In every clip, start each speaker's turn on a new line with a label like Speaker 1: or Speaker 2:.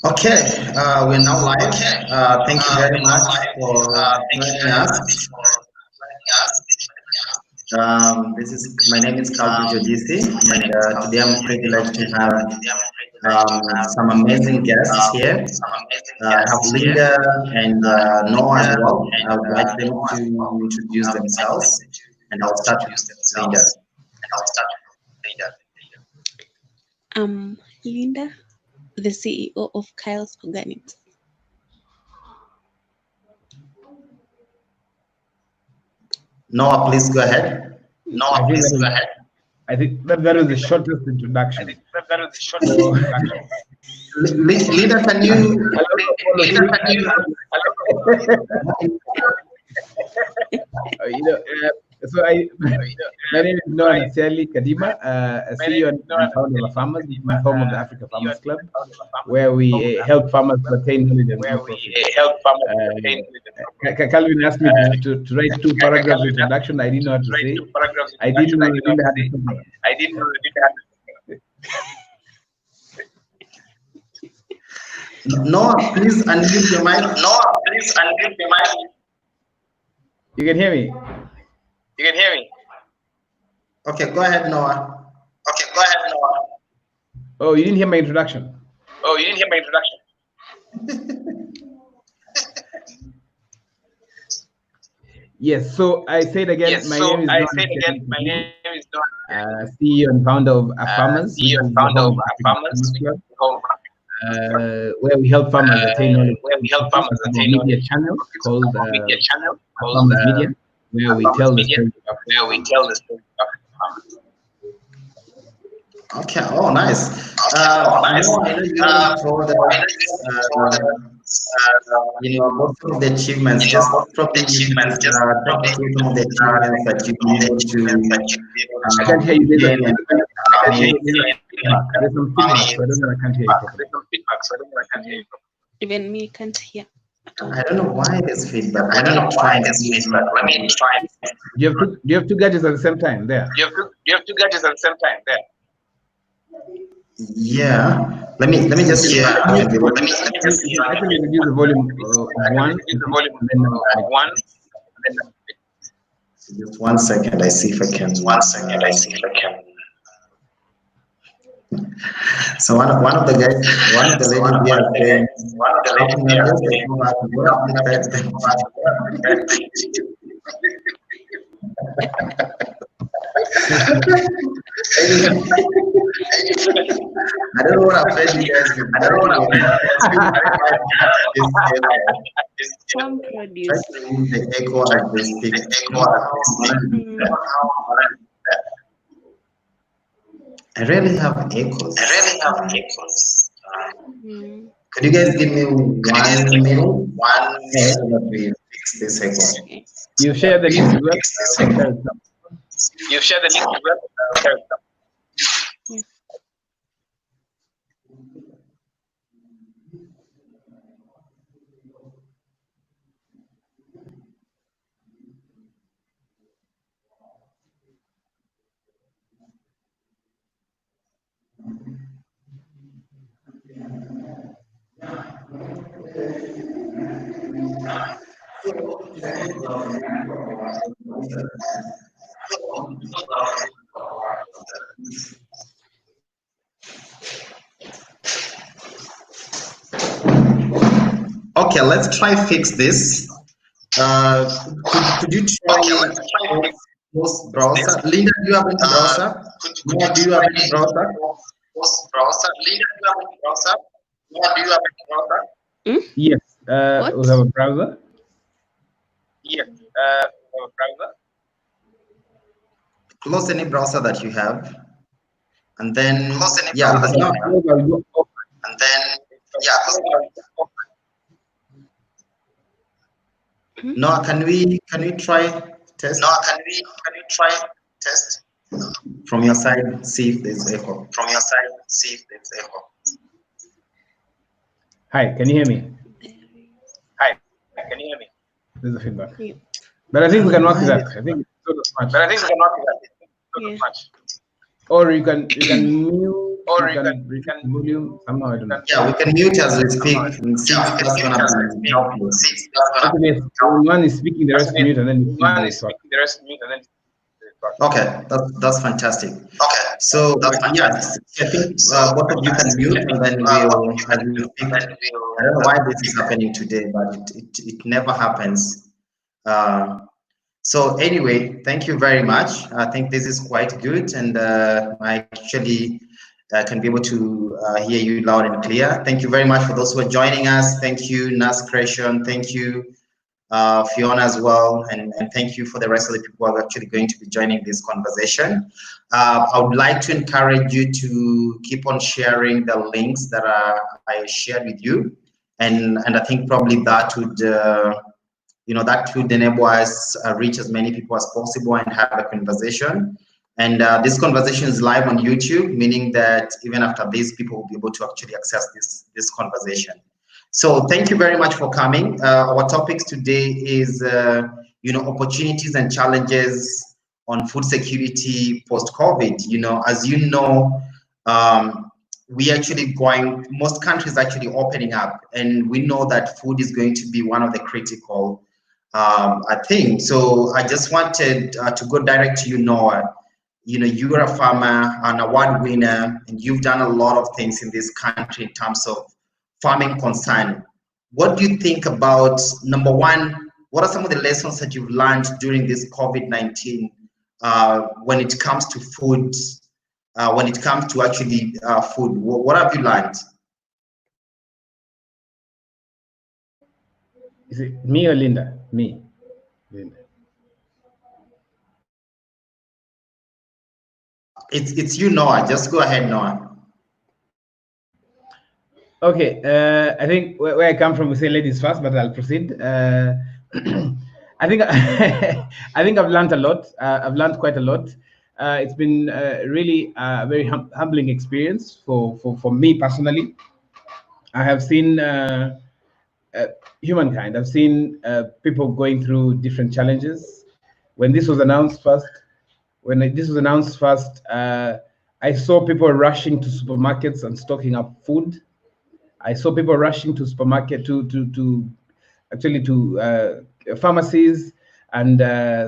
Speaker 1: Okay, we're now live. Thank you very much for joining us. My name is Calvin Jodisi, and today I'm privileged to have some amazing guests here. I have Linda and Noah as well. I would like them to introduce themselves, and I'll start with Linda.
Speaker 2: I'm Linda, the CEO of Kyle's Organics.
Speaker 1: Noah, please go ahead.
Speaker 3: I think that was the shortest introduction.
Speaker 1: Linda, can you?
Speaker 3: My name is Noah Nasiali Kadima, CEO and founder of Farmers, home of the Africa Farmers Club, where we help farmers to attain knowledge and Calvin asked me to write 2 paragraphs of introduction. I didn't know what to say. I didn't know Linda had to.
Speaker 1: Noah, please unmute your mic.
Speaker 3: You can hear me?
Speaker 1: Okay, go ahead, Noah.
Speaker 3: Oh, you didn't hear my introduction? Yes, so I said again, my name is Noah, CEO and founder of Farmers, where we help farmers attain knowledge. Media channel called Farmers Media, where we tell the story of farmers.
Speaker 1: Okay. Oh, nice. I know most of the achievements. Just probably take through some of the achievements that you've been able to.
Speaker 3: I can't hear you. There's some feedback, so I don't know. I can't hear you.
Speaker 2: Even me can't hear.
Speaker 1: I don't know why there's feedback. Let me try.
Speaker 3: Do you have 2 gadgets at the same time there?
Speaker 1: Yeah. Let me just hear.
Speaker 3: I can reduce the volume one.
Speaker 1: Just 1 second. I see if I can. So one of the ladies here I don't know what I've said, you guys. I don't know
Speaker 2: Some produce.
Speaker 1: The echo as they speak. I really have echoes. Could you guys give me 1 minute? 1 minute so that we fix this echo.
Speaker 3: You share the link as well.
Speaker 1: Okay, let's try fix this. Could you try post browser? Linda, do you have any browser? Noah, do you have any browser?
Speaker 3: Yes. We have a browser.
Speaker 1: Close any browser that you have, and then Noah, can we try test? From your side, see if there's echo.
Speaker 3: Hi, can you hear me? There's a feedback. Yeah. But I think we can work with that. I think it's so much. Or you can mute, you can reduce the volume somehow. I don't know.
Speaker 1: Yeah, we can mute as we speak and see if that's gonna be helpful.
Speaker 3: Actually, yes, when one is speaking, the rest mute, and then you see the talk.
Speaker 1: Okay, that's fantastic. So yes, I think both of you can mute, and then we'll as we speak. I don't know why this is happening today, but it never happens. Uh, so anyway, thank you very much. I think this is quite good, and I actually can be able to hear you loud and clear. Thank you very much for those who are joining us. Thank you, Nas Creation. Thank you, Fiona as well, and thank you for the rest of the people who are actually going to be joining this conversation. I would like to encourage you to keep on sharing the links that I shared with you, and I think probably that would that would enable us reach as many people as possible and have a conversation. And this conversation is live on YouTube, meaning that even after this, people will be able to actually access this conversation. So thank you very much for coming. Our topics today is, opportunities and challenges on food security post-COVID. As you know, we actually most countries actually opening up, and we know that food is going to be one of the critical thing. So I just wanted to go direct to you, Noah. You're a farmer, an award winner, and you've done a lot of things in this country in terms of farming concern. What do you think about, number one, what are some of the lessons that you've learned during this COVID-19 when it comes to food, when it comes to actually food? What have you learned?
Speaker 3: Is it me or Linda? Me. Linda.
Speaker 1: It's you, Noah. Just go ahead, Noah.
Speaker 3: Okay, I think where I come from, we say ladies first, but I'll proceed. I think I think I've learned a lot. I've learned quite a lot. It's been really a very humbling experience for me personally. I have seen humankind. I've seen people going through different challenges. When this was announced first, I saw people rushing to supermarkets and stocking up food. I saw people rushing to supermarket to actually to pharmacies and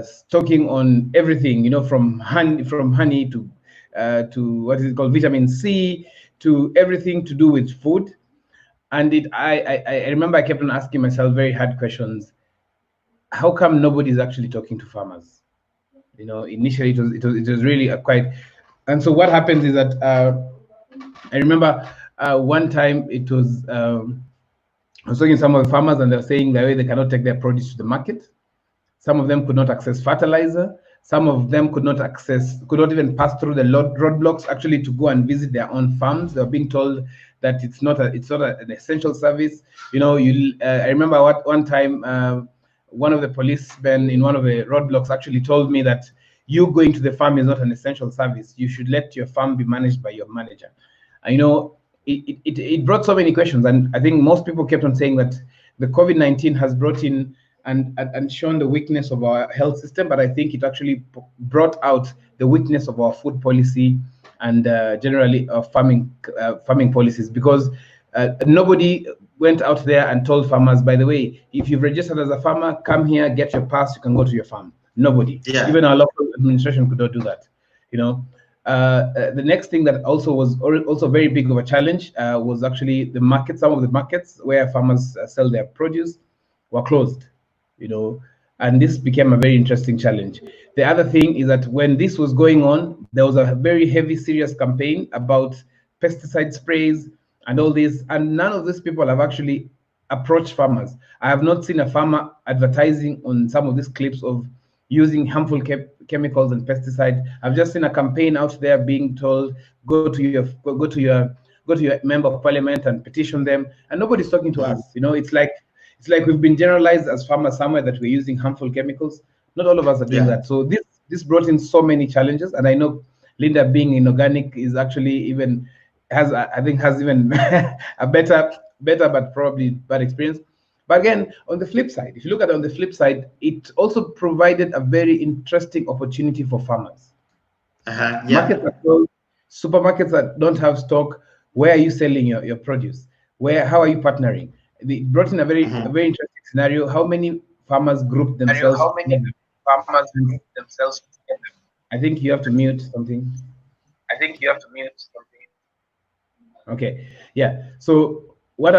Speaker 3: stocking on everything, from honey to what is it called, vitamin C, to everything to do with food. And I remember I kept on asking myself very hard questions. How come nobody's actually talking to farmers? Initially it was really quite. And so what happens is that I remember one time it was I was talking to some of the farmers, and they're saying the way they cannot take their produce to the market. Some of them could not access fertilizer. Some of them could not even pass through the roadblocks actually to go and visit their own farms. They were being told that it's not an essential service. I remember one time one of the policemen in one of the roadblocks actually told me that you going to the farm is not an essential service. You should let your farm be managed by your manager. And, it brought so many questions, and I think most people kept on saying that the COVID-19 has brought in and shown the weakness of our health system, but I think it actually brought out the weakness of our food policy and generally farming policies, because nobody went out there and told farmers, by the way, if you've registered as a farmer, come here, get your pass, you can go to your farm. Nobody.
Speaker 1: Yeah.
Speaker 3: Even our local administration could not do that. The next thing that also was also very big of a challenge was actually the market. Some of the markets where farmers sell their produce were closed, and this became a very interesting challenge. The other thing is that when this was going on, there was a very heavy, serious campaign about pesticide sprays and all this, and none of these people have actually approached farmers. I have not seen a farmer advertising on some of these clips of using harmful chemicals and pesticide. I've just seen a campaign out there being told, go to your member of parliament and petition them, and nobody's talking to us. It's like we've been generalized as farmers somewhere that we're using harmful chemicals. Not all of us are doing that. So this brought in so many challenges, and I know Linda, being in organic, is actually even has even a better but probably bad experience. But again, on the flip side, if you look at it on the flip side, it also provided a very interesting opportunity for farmers.
Speaker 1: Yeah.
Speaker 3: Markets are closed, supermarkets that don't have stock. Where are you selling your produce? How are you partnering? They brought in a
Speaker 1: Mhm.
Speaker 3: very interesting scenario. How many farmers group themselves together? And I think you have to mute something. Okay, yeah. So what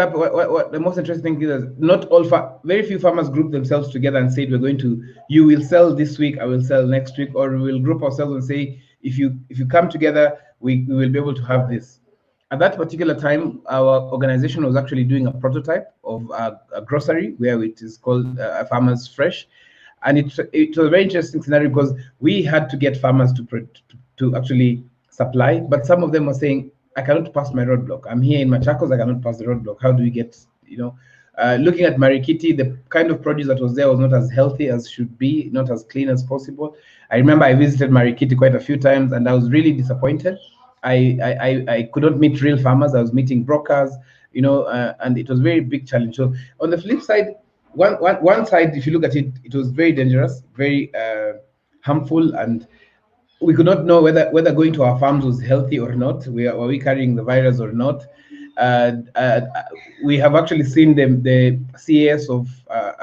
Speaker 3: the most interesting thing is not all very few farmers group themselves together and said we're going to you will sell this week, I will sell next week, or we will group ourselves and say if you come together, we will be able to have this. At that particular time, our organization was actually doing a prototype of a grocery where it is called Farmers Fresh, and it was a very interesting scenario because we had to get farmers to actually supply, but some of them were saying, I cannot pass my roadblock. I'm here in Machakos, I cannot pass the roadblock. How do we get, looking at Marikiti, the kind of produce that was there was not as healthy as should be, not as clean as possible. I remember I visited Marikiti quite a few times and I was really disappointed. I could not meet real farmers. I was meeting brokers, and it was a very big challenge. So on the flip side, one side, if you look at it, it was very dangerous, very harmful, and we could not know whether going to our farms was healthy or not. Were we carrying the virus or not? Uh, uh, we have actually seen the CAS of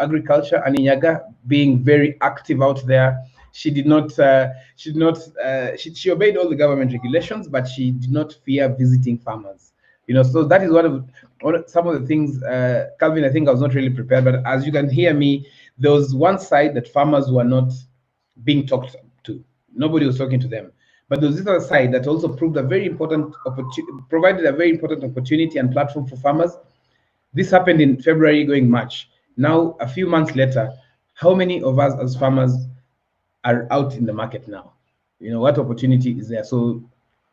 Speaker 3: agriculture, Aninyaga, being very active out there. She did not. She did not. She obeyed all the government regulations, but she did not fear visiting farmers. So that is some of the things. Calvin, I think I was not really prepared, but as you can hear me, there was one side that farmers were not being talked to. Nobody was talking to them. But there was this other side that also proved a very important provided a very important opportunity and platform for farmers. This happened in February going March. Now, a few months later, how many of us as farmers are out in the market now? What opportunity is there? So,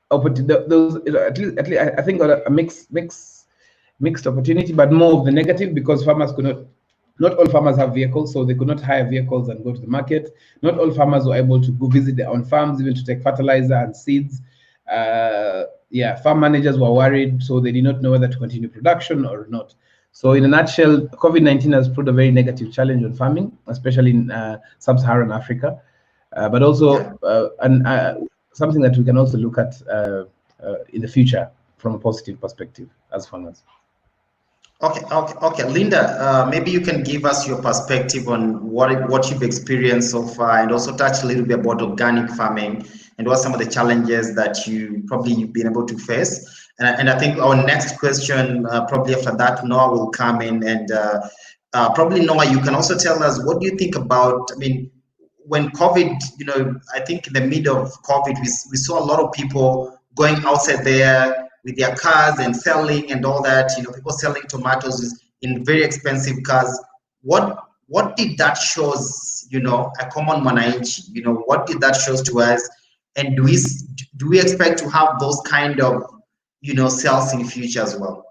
Speaker 3: those at least I think a mixed opportunity, but more of the negative because farmers could not all farmers have vehicles, so they could not hire vehicles and go to the market. Not all farmers were able to go visit their own farms, even to take fertilizer and seeds. Yeah, farm managers were worried, so they did not know whether to continue production or not. So, in a nutshell, COVID-19 has put a very negative challenge on farming, especially in sub-Saharan Africa, but also
Speaker 1: Yeah.
Speaker 3: something that we can also look at in the future from a positive perspective as farmers.
Speaker 1: Okay. Linda, maybe you can give us your perspective on what you've experienced so far, and also touch a little bit about organic farming and what some of the challenges that you've been able to face. And I think our next question, probably after that, Noah will come in, and probably Noah, you can also tell us what do you think about. I mean, when COVID, I think in the middle of COVID, we saw a lot of people going outside there with their cars and selling and all that. People selling tomatoes in very expensive cars. What did that shows? A common mwananchi. What did that shows to us? And do we expect to have those kind of sales in future as well?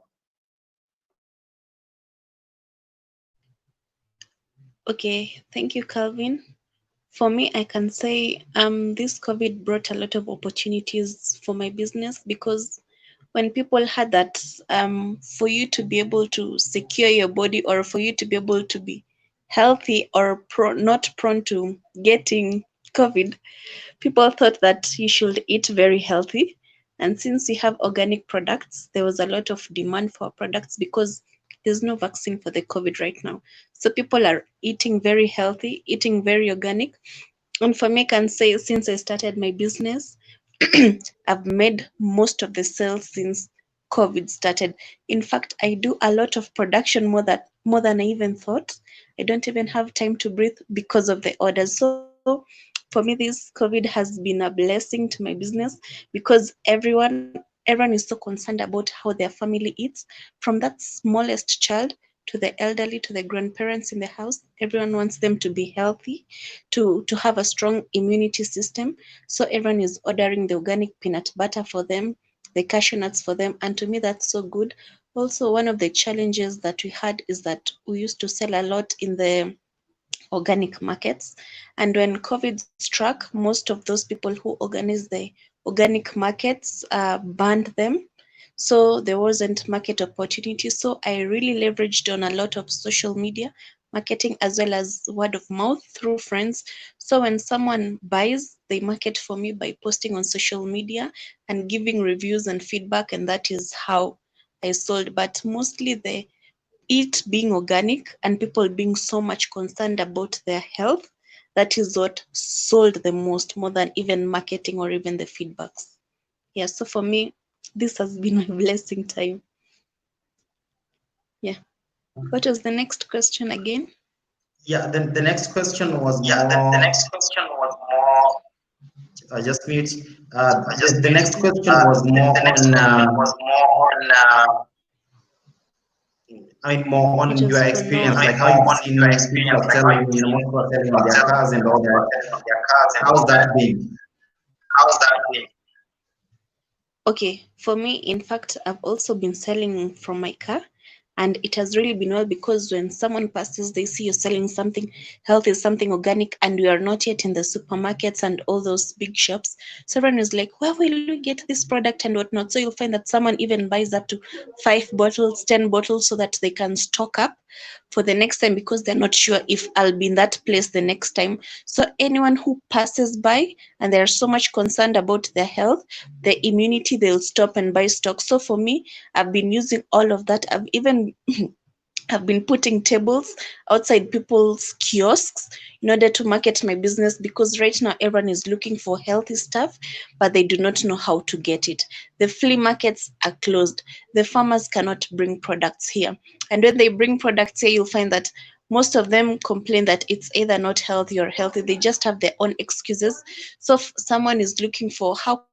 Speaker 2: Okay, thank you, Calvin. For me, I can say this COVID brought a lot of opportunities for my business because when people had that, for you to be able to secure your body or for you to be able to be healthy or not prone to getting COVID, people thought that you should eat very healthy. And since we have organic products, there was a lot of demand for products because there's no vaccine for the COVID right now. So people are eating very healthy, eating very organic. And for me, I can say since I started my business, I've made most of the sales since COVID started. In fact, I do a lot of production more than I even thought. I don't even have time to breathe because of the orders. So for me, this COVID has been a blessing to my business because everyone is so concerned about how their family eats, from that smallest child to the elderly to the grandparents in the house. Everyone wants them to be healthy, to have a strong immunity system. So everyone is ordering the organic peanut butter for them, the cashew nuts for them, and to me that's so good. Also, one of the challenges that we had is that we used to sell a lot in the organic markets. And when COVID struck, most of those people who organize the organic markets banned them. So there wasn't market opportunity. So I really leveraged on a lot of social media marketing as well as word of mouth through friends. So when someone buys, they market for me by posting on social media and giving reviews and feedback, and that is how I sold. But mostly the it being organic and people being so much concerned about their health, that is what sold the most, more than even marketing or even the feedbacks. Yeah, so for me, this has been my blessing time. Yeah. What was the next question again?
Speaker 1: Yeah, the next question was
Speaker 4: Yeah, the
Speaker 1: more.
Speaker 4: next question was more.
Speaker 1: I just mute.
Speaker 4: I just
Speaker 1: The
Speaker 4: mute.
Speaker 1: next question was more
Speaker 4: The next
Speaker 1: on.
Speaker 4: question was more on.
Speaker 1: I mean, more
Speaker 2: It
Speaker 1: on
Speaker 2: was
Speaker 1: your
Speaker 2: for
Speaker 1: experience,
Speaker 2: Noah.
Speaker 1: like how
Speaker 4: More
Speaker 1: you've
Speaker 4: on your
Speaker 1: seen people
Speaker 4: experience,
Speaker 1: are
Speaker 4: like how
Speaker 1: selling.
Speaker 4: you've seen
Speaker 1: Most people are selling
Speaker 4: people
Speaker 1: on
Speaker 4: are
Speaker 1: their
Speaker 4: selling,
Speaker 1: cars and all
Speaker 4: people are
Speaker 1: that.
Speaker 4: selling on their cars and
Speaker 1: How's
Speaker 4: all
Speaker 1: that
Speaker 4: that.
Speaker 1: been?
Speaker 4: How's that been?
Speaker 2: Okay, for me, in fact, I've also been selling from my car, and it has really been well because when someone passes, they see you're selling something healthy, something organic, and we are not yet in the supermarkets and all those big shops. So everyone is like, where will we get this product and whatnot? So you'll find that someone even buys up to 5 bottles, 10 bottles so that they can stock up for the next time because they're not sure if I'll be in that place the next time. So anyone who passes by and they're so much concerned about their health, the immunity, they'll stop and buy stock. So for me, I've been using all of that. I've even have been putting tables outside people's kiosks in order to market my business because right now everyone is looking for healthy stuff, but they do not know how to get it. The flea markets are closed. The farmers cannot bring products here. And when they bring products here, you'll find that most of them complain that it's either not healthy or healthy. They just have their own excuses. So if someone is looking for how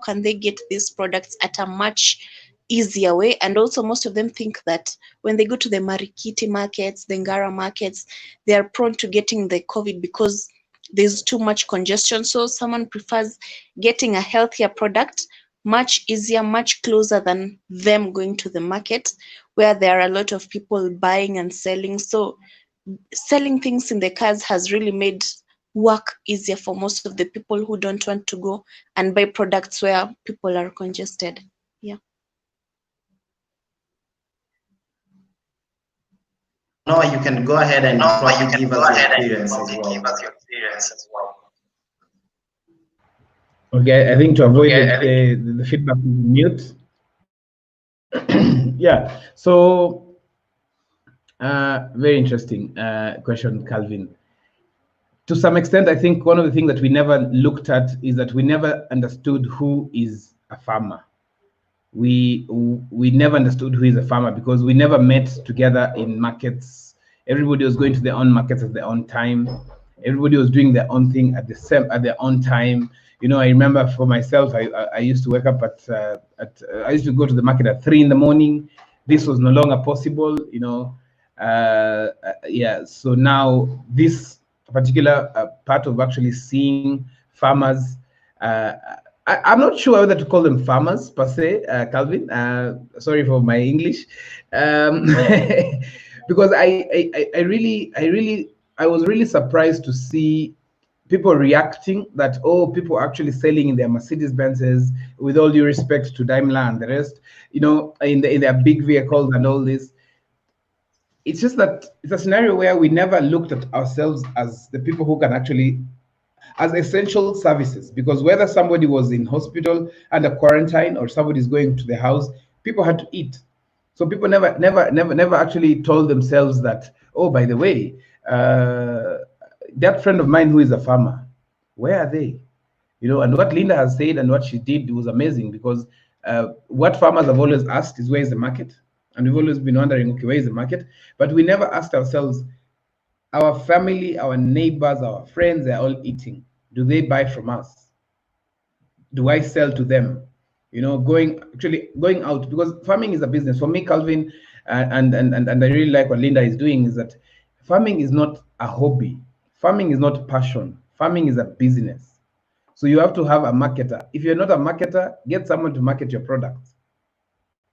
Speaker 2: can they get these products at a much easier way, and also most of them think that when they go to the Marikiti markets, the Ngara markets, they are prone to getting the COVID because there's too much congestion. So someone prefers getting a healthier product, much easier, much closer than them going to the market where there are a lot of people buying and selling. So selling things in the cars has really made work easier for most of the people who don't want to go and buy products where people are congested. Yeah.
Speaker 1: No, you can go ahead and
Speaker 4: No, you
Speaker 1: probably
Speaker 4: can
Speaker 1: give
Speaker 4: go
Speaker 1: us your
Speaker 4: ahead and
Speaker 1: experience as
Speaker 4: probably give
Speaker 1: well.
Speaker 4: us your experience as well.
Speaker 3: Okay, I think to avoid
Speaker 4: Okay, I think.
Speaker 3: the feedback, mute. Yeah, so very interesting question, Calvin. To some extent, I think one of the things that we never looked at is that we never understood who is a farmer. We never understood who is a farmer because we never met together in markets. Everybody was going to their own markets at their own time. Everybody was doing their own thing at their own time. You know, I remember for myself, I used to wake up I used to go to the market at 3 in the morning. This was no longer possible. You know, yeah. So now this particular part of actually seeing farmers. Uh, I'm not sure whether to call them farmers per se, Calvin. Sorry for my English, because I was really surprised to see people reacting that, oh, people are actually selling in their Mercedes Benzes, with all due respect to Daimler and the rest, you know, in their big vehicles and all this. It's just that it's a scenario where we never looked at ourselves as the people who can actually as essential services, because whether somebody was in hospital under quarantine or somebody's going to the house, people had to eat. So people never actually told themselves that, oh, by the way, that friend of mine who is a farmer, where are they? You know, and what Linda has said and what she did was amazing, because what farmers have always asked is, where is the market? And we've always been wondering, okay, where is the market? But we never asked ourselves, our family, our neighbors, our friends, they're all eating. Do they buy from us? Do I sell to them? You know, going out, because farming is a business. For me, Calvin, and I really like what Linda is doing, is that farming is not a hobby. Farming is not passion. Farming is a business. So you have to have a marketer. If you're not a marketer, get someone to market your products.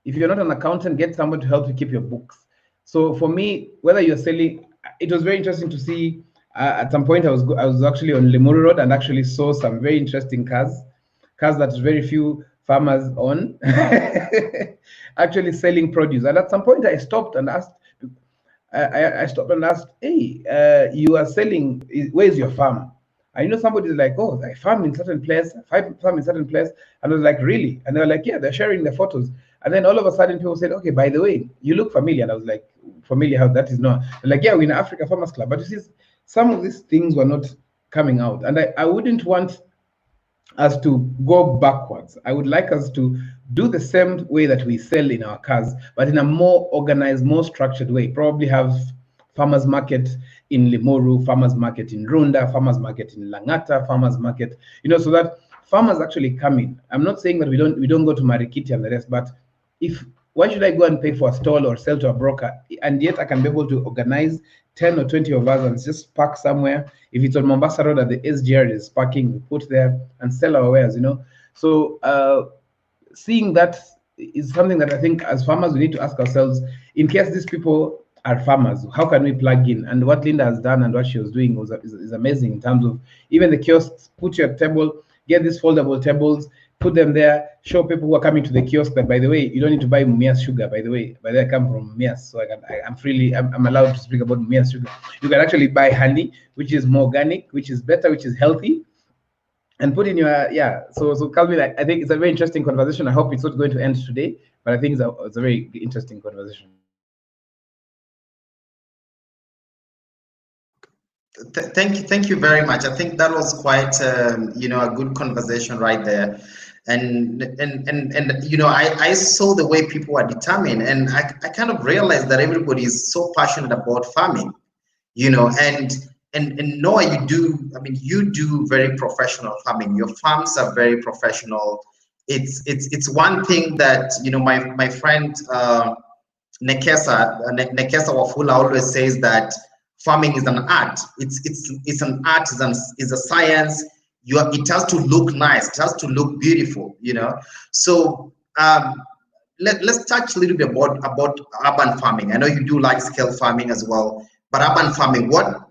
Speaker 3: If you're not an accountant, get someone to help you keep your books. So for me, whether you're selling, it was very interesting to see. At some point, I was actually on Limuru Road and actually saw some very interesting cars that very few farmers own, actually selling produce. And at some point, I stopped and asked, I stopped and asked, hey, you are selling, where's your farm? And somebody's like, oh, I farm in certain place, I farm in certain place. And I was like, really? And they were like, yeah, they're sharing the photos. And then all of a sudden people said, okay, by the way, you look familiar. And I was like, familiar how that is not. They're like, yeah, we're in Africa Farmers Club. But you see, some of these things were not coming out. And I wouldn't want us to go backwards. I would like us to do the same way that we sell in our cars, but in a more organized, more structured way. Probably have farmers market in Limuru, farmers market in Runda, farmers market in Langata, farmers market, so that farmers actually come in. I'm not saying that we don't go to Marikiti and the rest, but if why should I go and pay for a stall or sell to a broker, and yet I can be able to organize 10 or 20 of us and just park somewhere. If it's on Mombasa Road at the SGR is parking, we put there and sell our wares, So seeing that is something that I think as farmers we need to ask ourselves, in case these people are farmers, how can we plug in? And what Linda has done and what she was doing is amazing in terms of even the kiosks. Put your table, get these foldable tables, put them there, show people who are coming to the kiosk that, by the way, you don't need to buy Mumias sugar. By the way, I come from Mumias, so I'm allowed to speak about Mumias sugar. You can actually buy honey, which is more organic, which is better, which is healthy, and put in your So Calvin, I think it's a very interesting conversation. I hope it's not going to end today, but I think it's a very interesting conversation.
Speaker 1: Thank you very much. I think that was quite a good conversation right there, and I saw the way people were determined, and I kind of realized that everybody is so passionate about farming, and Noah, you do very professional farming. Your farms are very professional. It's one thing that my friend Nekesa Wafula always says that farming is an art. It's an art. Is a science. It has to look nice. It has to look beautiful. So let's touch a little bit about urban farming. I know you do large scale farming as well, but urban farming. What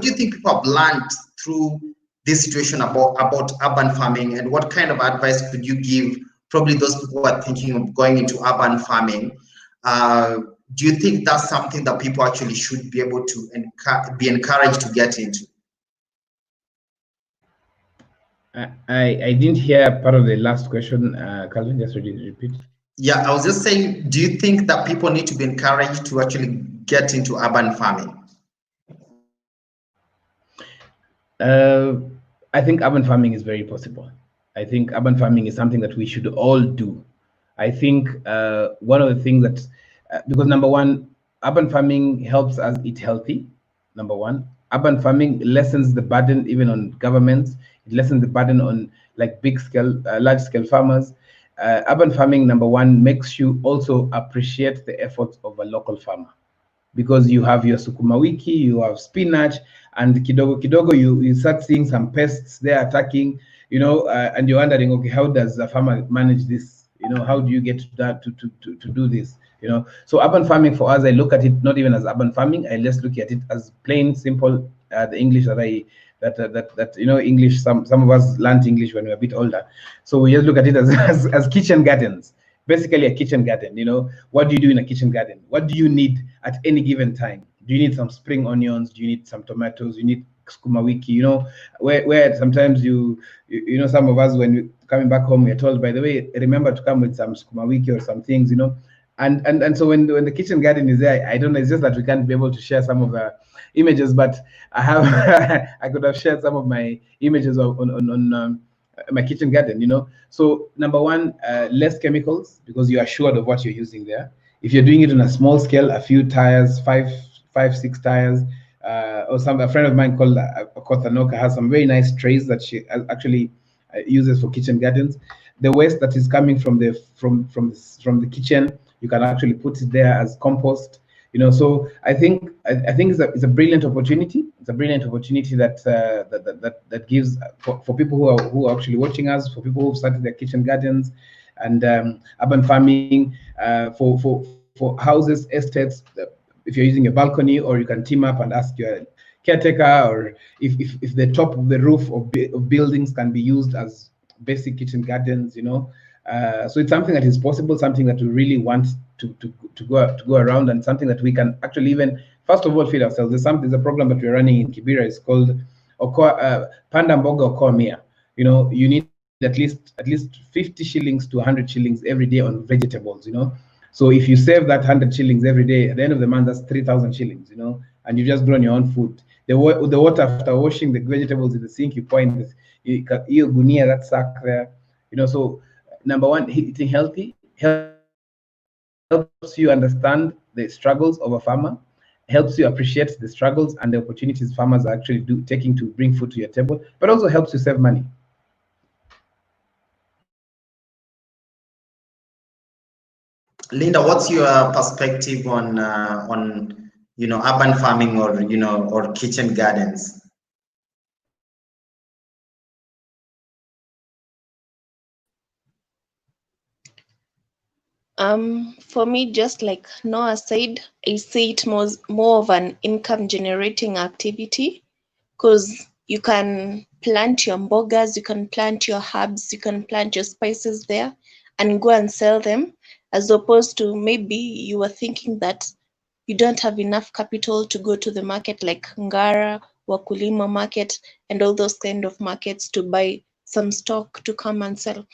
Speaker 1: do you think people have learned through this situation about urban farming, and what kind of advice could you give probably those people who are thinking of going into urban farming? Do you think that's something that people actually should be able to be encouraged to get into?
Speaker 3: I didn't hear part of the last question. Calvin, just repeat.
Speaker 1: Yeah, I was just saying, do you think that people need to be encouraged to actually get into urban farming?
Speaker 3: I think urban farming is very possible. I think urban farming is something that we should all do. I think one of the things that, because number one, urban farming helps us eat healthy. Number one, urban farming lessens the burden even on governments. It lessens the burden on like large scale farmers. Urban farming, number one, makes you also appreciate the efforts of a local farmer, because you have your sukuma wiki, you have spinach, and kidogo kidogo you start seeing some pests there attacking, and you're wondering, okay, how does a farmer manage this? How do you get to that to do this? So urban farming for us, I look at it not even as urban farming. I just look at it as plain simple. The English that English. Some of us learned English when we were a bit older, so we just look at it as kitchen gardens. Basically a kitchen garden. What do you do in a kitchen garden? What do you need at any given time? Do you need some spring onions? Do you need some tomatoes? You need sukuma wiki, where sometimes some of us, when we're coming back home, we're told, by the way, remember to come with some sukuma wiki or some things, and so when the kitchen garden is there, I don't know, it's just that we can't be able to share some of the images, but I have I could have shared some of my images on my kitchen garden. So number one, less chemicals, because you are assured of what you're using there. If you're doing it on a small scale, a few tires, five, 6 tires, or a friend of mine called Kothanoka has some very nice trays that she actually uses for kitchen gardens. The waste that is coming from the kitchen, you can actually put it there as compost. So I think it's a brilliant opportunity. It's a brilliant opportunity that gives for people who are actually watching us, for people who've started their kitchen gardens, and urban farming, for houses, estates. If you're using a balcony, or you can team up and ask your caretaker, or if the top of the roof of buildings can be used as basic kitchen gardens, So it's something that is possible, something that we really want to go around, and something that we can actually even first of all feed ourselves. There's a program that we're running in Kibera. It's called Panda Mboga Okoa Mia. You know, you need at least 50 shillings to 100 shillings every day on vegetables. You know, so if you save that 100 shillings every day, at the end of the month, that's 3,000 shillings. You know, and you've just grown your own food. The water after washing the vegetables in the sink, you pour in this you gunia, that sack there. You know, so number one, eating healthy helps you understand the struggles of a farmer, helps you appreciate the struggles and the opportunities farmers are actually taking to bring food to your table, but also helps you save money.
Speaker 1: Linda, what's your perspective on urban farming or or kitchen gardens?
Speaker 2: For me, just like Noah said, I see it more of an income generating activity, because you can plant your mbogas, you can plant your herbs, you can plant your spices there and go and sell them, as opposed to maybe you were thinking that you don't have enough capital to go to the market like Ngara, Wakulima market, and all those kind of markets to buy some stock to come and sell.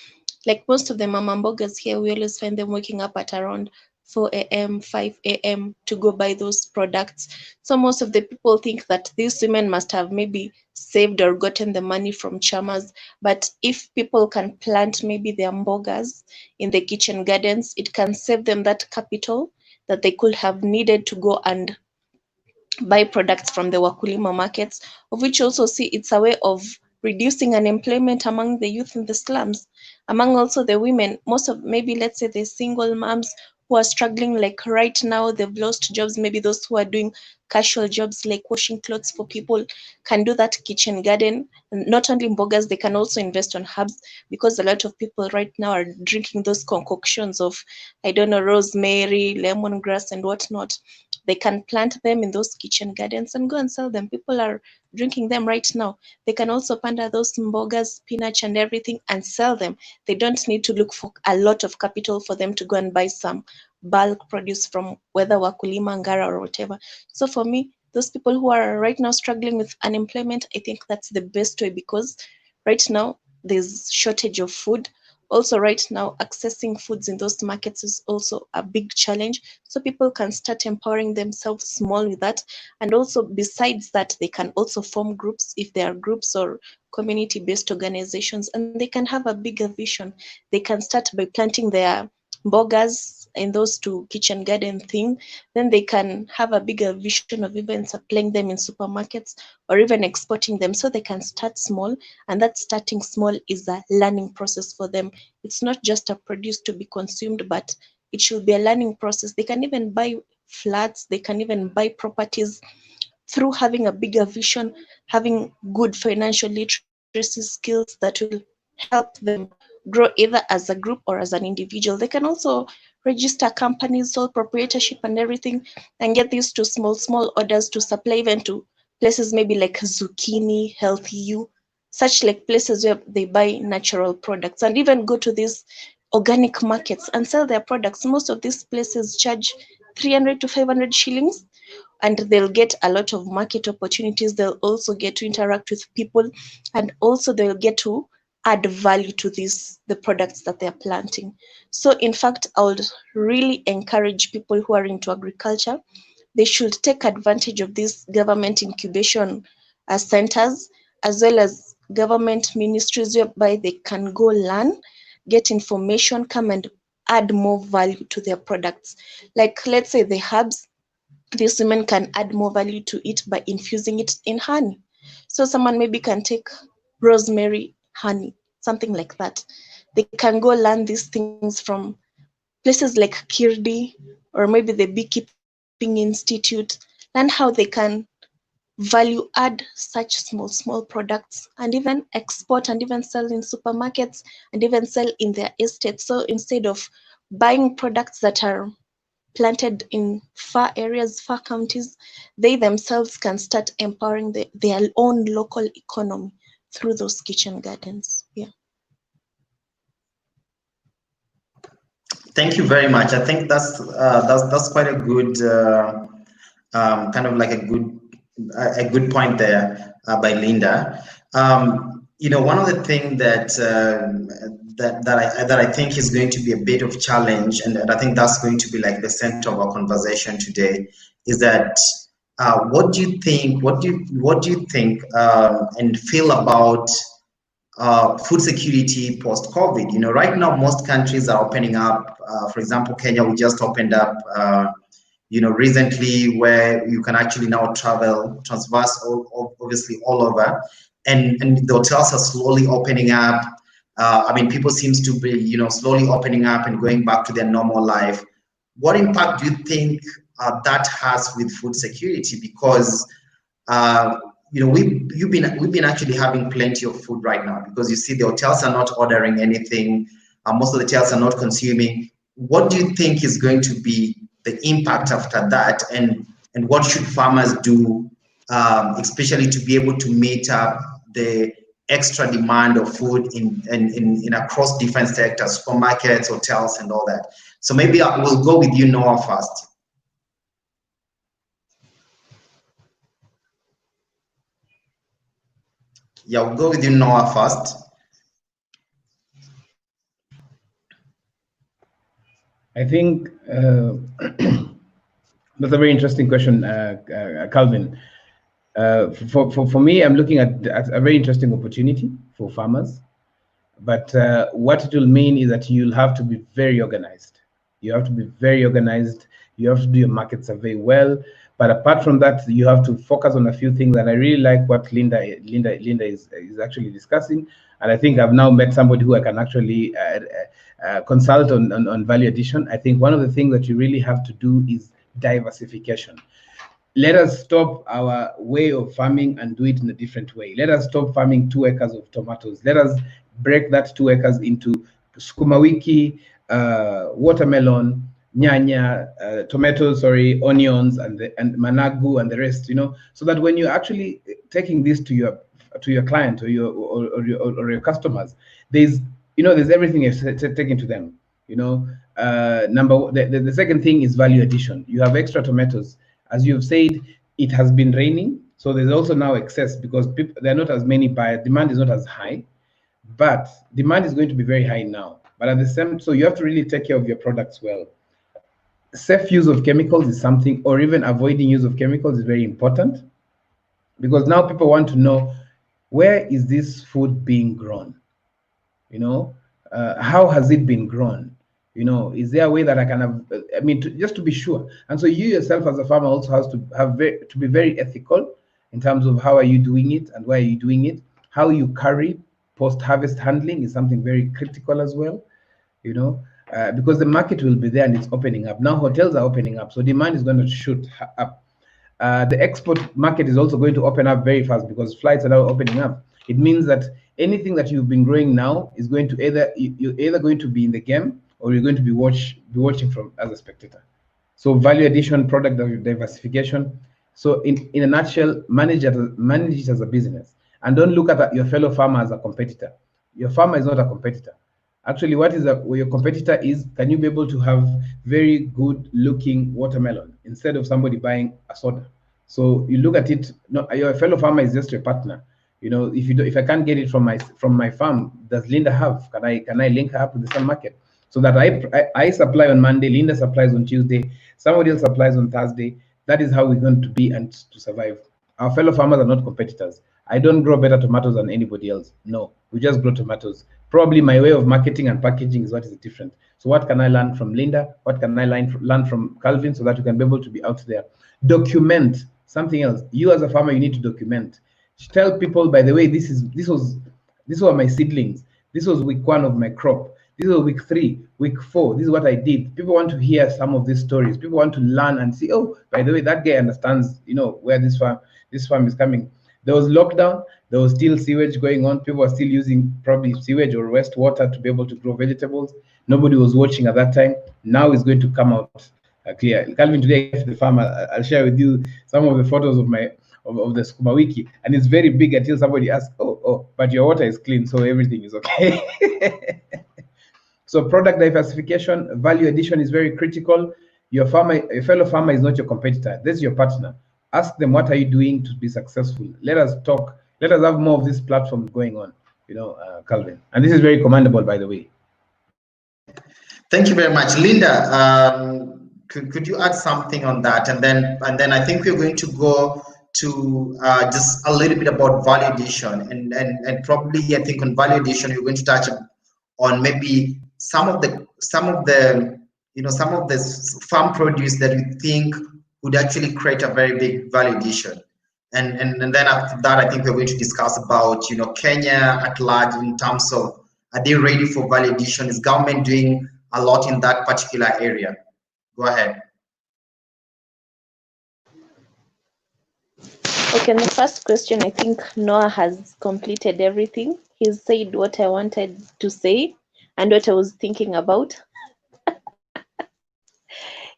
Speaker 2: Like most of the mama mbogas here, we always find them waking up at around 4 a.m., 5 a.m. to go buy those products. So most of the people think that these women must have maybe saved or gotten the money from chamas. But if people can plant maybe their mbogas in the kitchen gardens, it can save them that capital that they could have needed to go and buy products from the wakulima markets, of which also see it's a way of reducing unemployment among the youth in the slums, among also the women. Most of maybe let's say the single moms who are struggling, like right now they've lost jobs, maybe those who are doing casual jobs like washing clothes for people can do that kitchen garden. And not only mbogas, they can also invest on herbs, because a lot of people right now are drinking those concoctions of, I don't know, rosemary, lemongrass and whatnot. They can plant them in those kitchen gardens and go and sell them. People are drinking them right now. They can also panda those mbogas, spinach and everything and sell them. They don't need to look for a lot of capital for them to go and buy some bulk produce from whether Wakulima, Ngara or whatever. So for me, those people who are right now struggling with unemployment, I think that's the best way, because right now there's shortage of food. Also right now, accessing foods in those markets is also a big challenge. So people can start empowering themselves small with that. And also besides that, they can also form groups if there are groups or community-based organizations, and they can have a bigger vision. They can start by planting their mbogas in those two kitchen garden thing. Then they can have a bigger vision of even supplying them in supermarkets or even exporting them. So they can start small, and that starting small is a learning process for them. It's not just a produce to be consumed, but it should be a learning process. They can even buy flats, they can even buy properties through having a bigger vision, having good financial literacy skills that will help them grow either as a group or as an individual. They can also register companies, sole proprietorship and everything, and get these to small orders to supply even to places maybe like Zucchini, Healthy You, such like places where they buy natural products, and even go to these organic markets and sell their products. Most of these places charge 300 to 500 shillings, and they'll get a lot of market opportunities. They'll also get to interact with people, and also they'll get to add value to the products that they're planting. So in fact, I would really encourage people who are into agriculture, they should take advantage of these government incubation centers, as well as government ministries, whereby they can go learn, get information, come and add more value to their products. Like let's say the herbs, these women can add more value to it by infusing it in honey. So someone maybe can take rosemary honey, something like that. They can go learn these things from places like Kirdi or maybe the Beekeeping Institute, learn how they can value add such small products and even export and even sell in supermarkets and even sell in their estates. So instead of buying products that are planted in far areas, far counties, they themselves can start empowering their own local economy through those kitchen gardens. Yeah.
Speaker 1: Thank you very much. I think that's quite a good kind of like a good point there by Linda. One of the things that I think is going to be a bit of challenge, and I think that's going to be like the center of our conversation today, is that what do you think? What do you think and feel about food security post-COVID? Right now most countries are opening up. For example, Kenya, we just opened up. Recently, where you can actually now transverse obviously all over, and the hotels are slowly opening up. I mean, people seems to be, slowly opening up and going back to their normal life. What impact do you think that has with food security? Because we've been actually having plenty of food right now, because you see the hotels are not ordering anything. Most of the hotels are not consuming. What do you think is going to be the impact after that, and what should farmers do, especially to be able to meet up the extra demand of food in across different sectors, supermarkets, hotels, and all that? So maybe I will go with you, Noah, first. Yeah, we'll go with you, Noah, first.
Speaker 3: I think that's a very interesting question, Calvin. For me, I'm looking at a very interesting opportunity for farmers. But what it will mean is that you'll have to be very organized. You have to be very organized. You have to do your market survey well. But apart from that, you have to focus on a few things. And I really like what Linda is actually discussing. And I think I've now met somebody who I can actually consult on value addition. I think one of the things that you really have to do is diversification. Let us stop our way of farming and do it in a different way. Let us stop farming 2 acres of tomatoes. Let us break that 2 acres into sukuma wiki, watermelon, nyanya, tomatoes, onions, and managu and the rest. So that when you're actually taking this to your client or your customers, there's everything you're taking to them. The second thing is value addition. You have extra tomatoes. As you've said, it has been raining, so there's also now excess because there are not as many buyers. Demand is not as high, but demand is going to be very high now. But at the same, so you have to really take care of your products well. Safe use of chemicals is something, or even avoiding use of chemicals is very important, because now people want to know, where is this food being grown? How has it been grown? Is there a way that I can have, just to be sure? And so you yourself as a farmer also has to to be very ethical in terms of how are you doing it and why are you doing it. How you carry post-harvest handling is something very critical as well, because the market will be there and it's opening up. Now hotels are opening up, so demand is going to shoot up. The export market is also going to open up very fast because flights are now opening up. It means that anything that you've been growing now is going to you're either going to be in the game or you're going to be watching from as a spectator. So value addition, product diversification. So in a nutshell, manage it as a business, and don't look at your fellow farmer as a competitor. Your farmer is not a competitor. Actually, what your competitor is, can you be able to have very good looking watermelon instead of somebody buying a soda? So you look at it, your fellow farmer is just a partner. If I can't get it from my farm, does Linda have? Can I link her up with the same market? So that I supply on Monday, Linda supplies on Tuesday, somebody else supplies on Thursday. That is how we're going to be and to survive. Our fellow farmers are not competitors. I don't grow better tomatoes than anybody else. No, we just grow tomatoes. Probably my way of marketing and packaging is what is different. So what can I learn from Linda? What can I learn from Calvin, so that you can be able to be out there? Document something else. You as a farmer, you need to document. Tell people, by the way, these were my seedlings. This was week 1 of my crop. This was week 3, week 4. This is what I did. People want to hear some of these stories. People want to learn and see, oh, by the way, that guy understands, where this farm is coming. There was lockdown. There was still sewage going on. People were still using probably sewage or wastewater to be able to grow vegetables. Nobody was watching at that time. Now it's going to come out clear. Calvin, today I left the farm. I'll share with you some of the photos of the sukuma wiki, and it's very big until somebody asks, oh, but your water is clean, so everything is okay. So product diversification, value addition is very critical. Your fellow farmer is not your competitor. This is your partner. Ask them, what are you doing to be successful? Let us talk. Let us have more of these platforms going on, Calvin. And this is very commendable, by the way.
Speaker 1: Thank you very much, Linda. Could you add something on that, and then I think we're going to go to just a little bit about value addition, and probably I think on value addition we're going to touch on maybe some of the farm produce that we think would actually create a very big value addition. And then after that, I think we're going to discuss about Kenya at large in terms of, are they ready for value addition? Is government doing a lot in that particular area? Go ahead.
Speaker 2: Okay, the first question, I think Noah has completed everything. He's said what I wanted to say and what I was thinking about.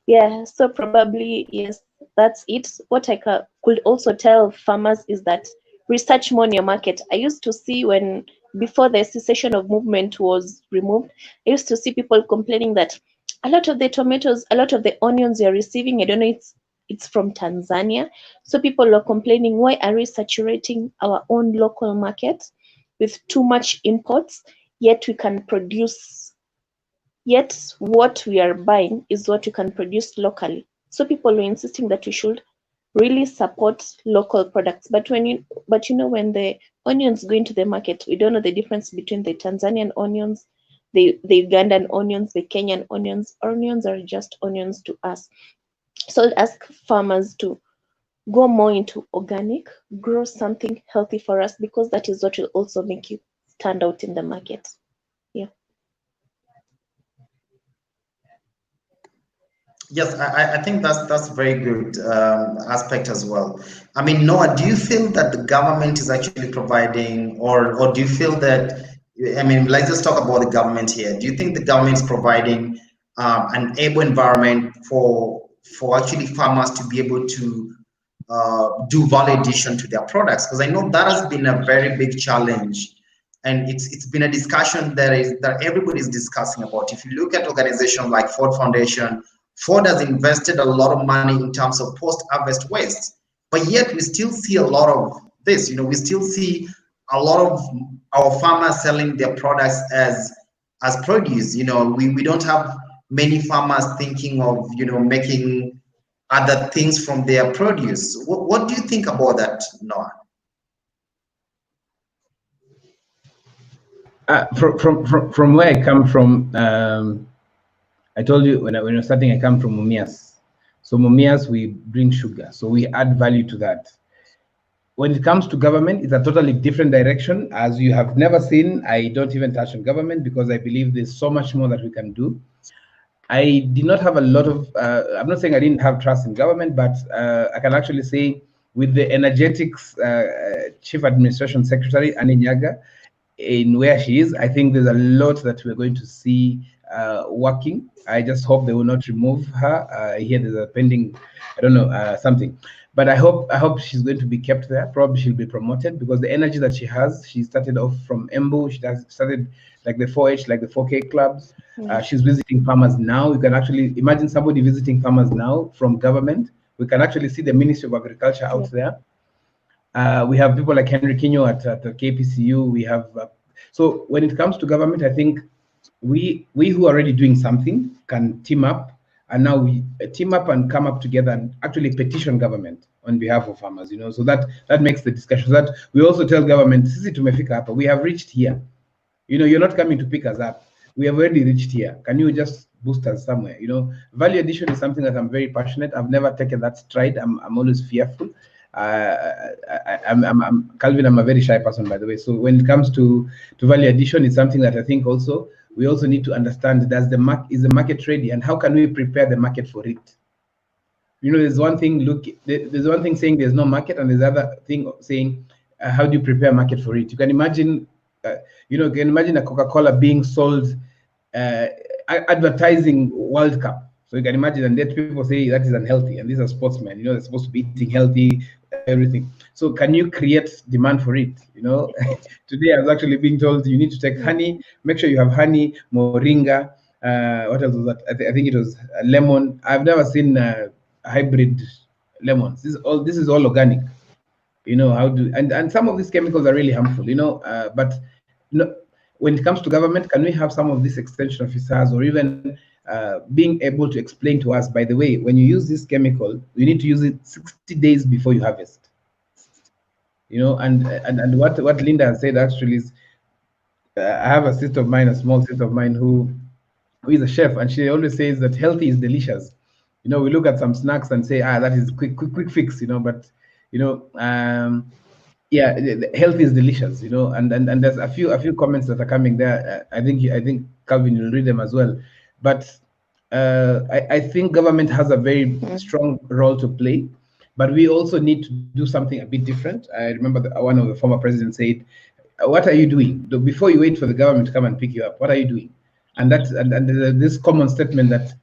Speaker 2: Yeah, so probably, yes, that's it. What I could also tell farmers is that research more on your market. I used to see before the cessation of movement was removed, I used to see people complaining that a lot of the tomatoes, a lot of the onions you're receiving, I don't know, it's from Tanzania. So people are complaining, why are we saturating our own local market with too much imports, yet we can produce, yet what we are buying is what you can produce locally. So people were insisting that we should really support local products. But when the onions go into the market, we don't know the difference between the Tanzanian onions, the Ugandan onions, the Kenyan onions. Onions are just onions to us. So I'd ask farmers to go more into organic, grow something healthy for us, because that is what will also make you stand out in the market. Yeah.
Speaker 1: Yes, I think that's very good aspect as well. I mean, Noah, do you feel that the government is actually providing, or do you feel that, I mean, let's just talk about the government here. Do you think the government is providing an able environment for actually farmers to be able to do value addition to their products? Because I know that has been a very big challenge, and it's been a discussion that everybody's discussing about. If you look at organizations like Ford Foundation, Ford has invested a lot of money in terms of post-harvest waste, but yet we still see a lot of this. We still see a lot of our farmers selling their products as produce. We don't have many farmers thinking of making other things from their produce. What do you think about that, Noah?
Speaker 3: From where I come from, I told you when I was starting, I come from Mumias. So Mumias, we bring sugar, so we add value to that. When it comes to government, it's a totally different direction. As you have never seen, I don't even touch on government because I believe there's so much more that we can do. I did not have a lot of, I'm not saying I didn't have trust in government, but I can actually say with the energetics Chief Administration Secretary, Annie Nyaga, in where she is, I think there's a lot that we're going to see working. I just hope they will not remove her. Here there's a pending, I don't know, something. But I hope she's going to be kept there. Probably she'll be promoted because the energy that she has, she started off from Embu. She started like the 4H, like the 4K clubs. She's visiting farmers now. You can actually imagine somebody visiting farmers now from government. We can actually see the Ministry of Agriculture out there. We have people like Henry Kinyo at the KPCU. We have, so when it comes to government, I think we who are already doing something can team up, and now we team up and come up together and actually petition government on behalf of farmers, so that makes the discussion. That we also tell government, sisi tumefika hapa, we have reached here. You're not coming to pick us up. We have already reached here. Can you just boost us somewhere? Value addition is something that I'm very passionate. I've never taken that stride. I'm always fearful. I'm Calvin, I'm a very shy person, by the way. So when it comes to value addition, it's something that I think also we also need to understand, is the market ready, and how can we prepare the market for it? There's one thing, there's one thing saying there's no market, and there's other thing saying how do you prepare market for it? You can imagine, you can imagine a Coca-Cola being sold, advertising World Cup. So you can imagine, and that people say that is unhealthy, and these are sportsmen, they're supposed to be eating healthy, everything. So can you create demand for it? Today I was actually being told you need to take honey. Make sure you have honey, moringa. What else was that? I think it was lemon. I've never seen hybrid lemons. This is all organic. How do and some of these chemicals are really harmful. But when it comes to government, can we have some of these extension officers or even being able to explain to us, by the way, when you use this chemical, you need to use it 60 days before you harvest. And what Linda has said actually is, I have a sister of mine, a small sister of mine who is a chef, and she always says that healthy is delicious. We look at some snacks and say, that is quick fix, but yeah, health is delicious, and there's a few comments that are coming there. I think Calvin, you'll read them as well. But I think government has a very strong role to play, but we also need to do something a bit different. I remember one of the former presidents said, what are you doing before you wait for the government to come and pick you up? What are you doing? And that's this common statement that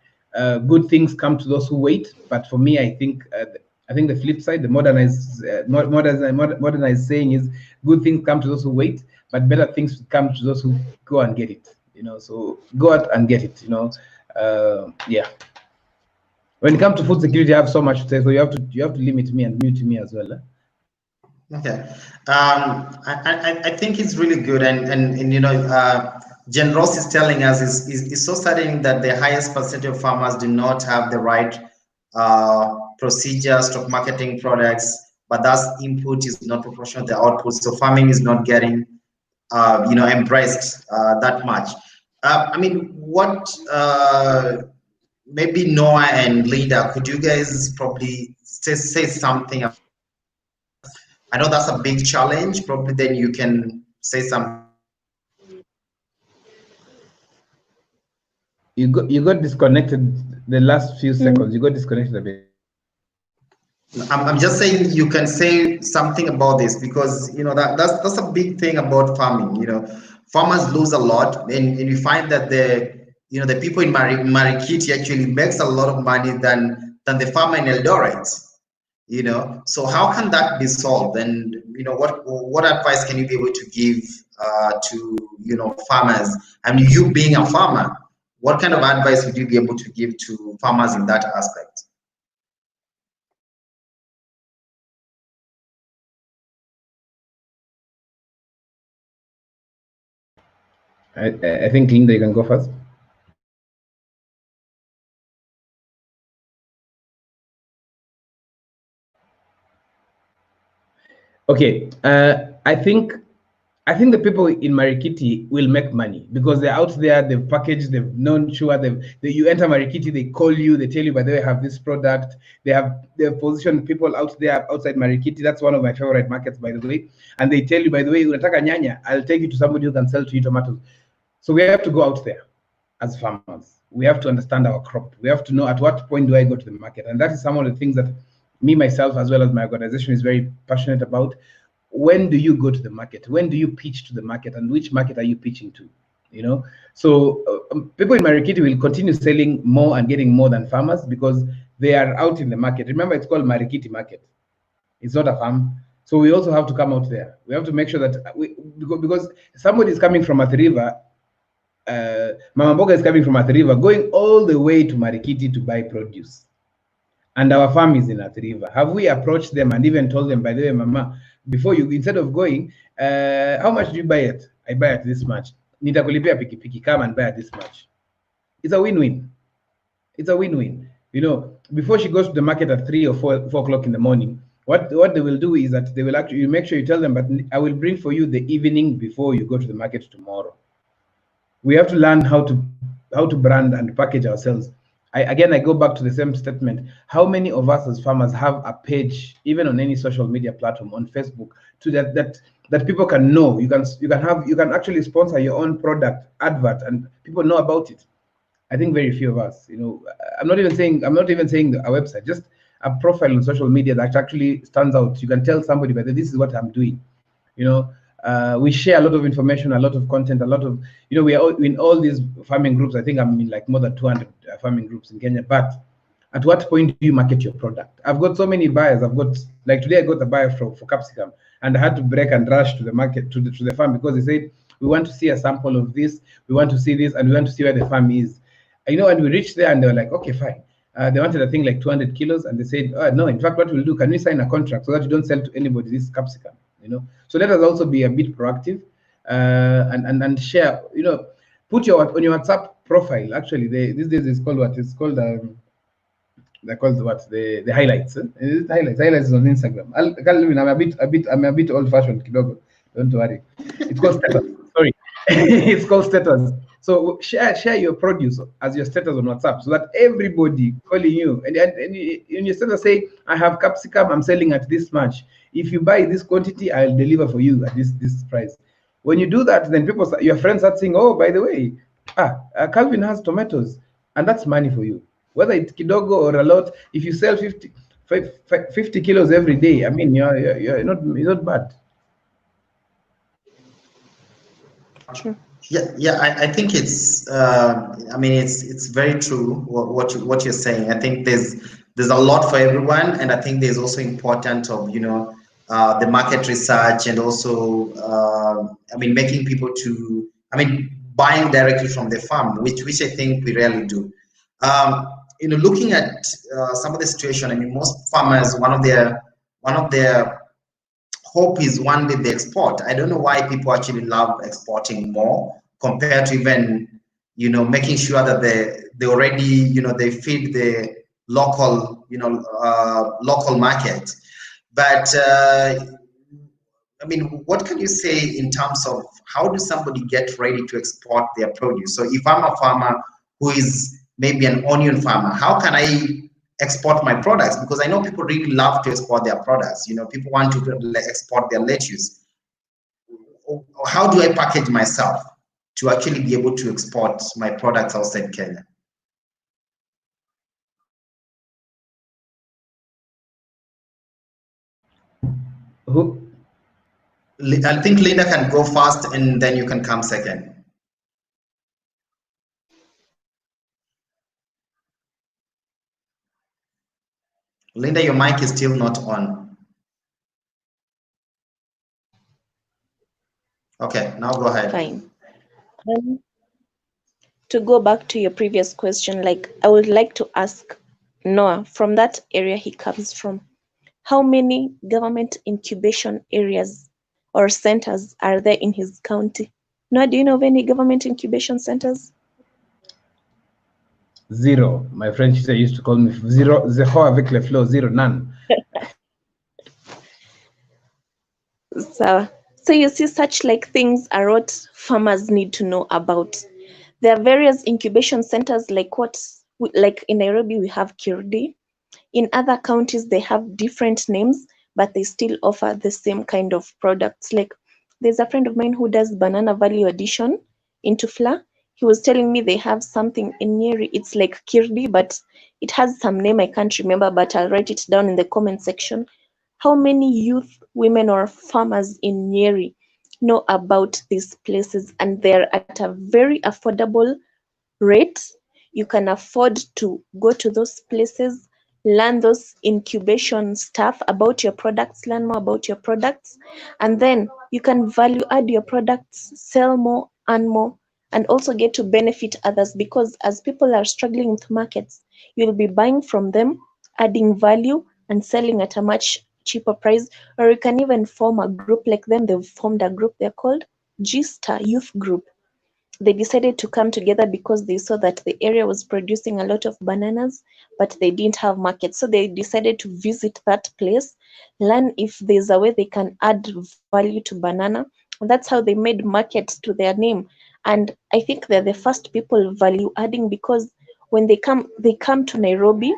Speaker 3: good things come to those who wait. But for me, I think the flip side, the modernized saying is, good things come to those who wait, but better things come to those who go and get it. So go out and get it. Yeah. When it comes to food security, I have so much to say, so you have to limit me and mute me as well.
Speaker 1: Okay. I think it's really good, and Jen Ross is telling us is so saddening that the highest percentage of farmers do not have the right procedures, stock marketing products, but thus input is not proportional to the output. So farming is not getting embraced that much. I mean, what maybe Noah and Linda, could you guys probably say something? I know that's a big challenge. Probably then you can say something.
Speaker 3: You got disconnected the last few seconds. You got disconnected a bit.
Speaker 1: I'm just saying you can say something about this, because that's a big thing about farming. Farmers lose a lot, and you find that the people in Marikiti actually makes a lot of money than the farmer in Eldoret. So how can that be solved? And what advice can you be able to give to farmers? I mean, you being a farmer, what kind of advice would you be able to give to farmers in that aspect?
Speaker 3: I think Linda, you can go first. Okay, I think the people in Marikiti will make money because they're out there, they've packaged, they've known sure, you enter Marikiti, they call you, they tell you, by the way, I have this product. They've positioned people out there outside Marikiti. That's one of my favorite markets, by the way. And they tell you, by the way, unataka nyanya, I'll take you to somebody who can sell to you tomatoes. So we have to go out there as farmers. We have to understand our crop. We have to know at what point do I go to the market. And that is some of the things that me, myself, as well as my organization is very passionate about. When do you go to the market? When do you pitch to the market? And which market are you pitching to? So people in Marikiti will continue selling more and getting more than farmers because they are out in the market. Remember, it's called Marikiti Market. It's not a farm. So we also have to come out there. We have to make sure that because somebody is coming from Athi River, Mama Mboga is coming from Athi River, going all the way to Marikiti to buy produce. And our farm is in Athi River. Have we approached them and even told them, by the way, Mama, before you, instead of going, how much do you buy it? I buy it this much. Nitakulipia pikipiki, come and buy it this much. It's a win-win. It's a win-win. Before she goes to the market at 3 or 4 o'clock in the morning, what they will do is that they will actually make sure you tell them, but I will bring for you the evening before you go to the market tomorrow. We have to learn how to brand and package ourselves. I go back to the same statement. How many of us as farmers have a page, even on any social media platform, on Facebook, to that people can know? You can actually sponsor your own product advert, and people know about it. I think very few of us. I'm not even saying a website, just a profile on social media that actually stands out. You can tell somebody, but this is what I'm doing. We share a lot of information, a lot of content, a lot of, we are in all these farming groups. I think I'm in like more than 200 farming groups in Kenya, but At what point do you market your product? I've got so many buyers. I've got, like today I got a buyer for capsicum, and I had to break and rush to the market, to the farm, because they said, we want to see a sample of this, we want to see this, and we want to see where the farm is. And we reached there and they were like, okay, fine. They wanted, I think, like 200 kilos, and they said, no, in fact, what we'll do, can we sign a contract so that you don't sell to anybody this capsicum? So let us also be a bit proactive, and share, put on your WhatsApp profile. Actually, these days it's called what? It's called they're called what? The highlights. Is it highlights? Highlights is on Instagram. I'm a bit old fashioned, kidogo. Don't worry. It's called status. Sorry, it's called status. So share your produce as your status on WhatsApp, so that everybody calling you, and in your status say, I have capsicum, I'm selling at this much. If you buy this quantity, I'll deliver for you at this price. When you do that, then your friends start saying, oh, by the way, Calvin has tomatoes, and that's money for you. Whether it's kidogo or a lot, if you sell 50 kilos every day, I mean, you're not bad.
Speaker 2: True.
Speaker 1: Yeah. I think it's. I mean, it's very true what you're saying. I think there's a lot for everyone, and I think there's also important of the market research, and also I mean, making people to, I mean, buying directly from the farm, which I think we rarely do. Looking at some of the situation, I mean, most farmers, one of their hope is one day they export. I don't know why people actually love exporting more compared to even making sure that they already they feed the local local market. But I mean, what can you say in terms of how do somebody get ready to export their produce? So if I'm a farmer who is maybe an onion farmer, how can I export my products? Because I know people really love to export their products. People want to export their lettuce. How do I package myself to actually be able to export my products outside Kenya?
Speaker 3: Who?
Speaker 1: I think Linda can go first, and then you can come second. Linda, your mic is still not on. Okay, now go ahead.
Speaker 2: Fine. To go back to your previous question, like I would like to ask Noah, from that area he comes from, how many government incubation areas or centers are there in his county? Noah, do you know of any government incubation centers?
Speaker 3: Zero. My French teacher used to call me zero. Zero avec le flow. Zero, none.
Speaker 2: So you see, such like things are what farmers need to know about. There are various incubation centers, like in Nairobi we have Kirdi. In other counties they have different names, but they still offer the same kind of products. Like there's a friend of mine who does banana value addition into flour. He was telling me they have something in Nyeri. It's like Kirdi, but it has some name I can't remember, but I'll write it down in the comment section. How many youth, women, or farmers in Nyeri know about these places? And they're at a very affordable rate. You can afford to go to those places, learn those incubation stuff about your products, learn more about your products, and then you can value add your products, sell more and more, and also get to benefit others, because as people are struggling with markets, you'll be buying from them, adding value and selling at a much cheaper price. Or you can even form a group like them. They've formed a group, they're called G-Star Youth Group. They decided to come together because they saw that the area was producing a lot of bananas, but they didn't have market. So they decided to visit that place, learn if there's a way they can add value to banana. And that's how they made market to their name. And I think they're the first people value adding, because when they come to Nairobi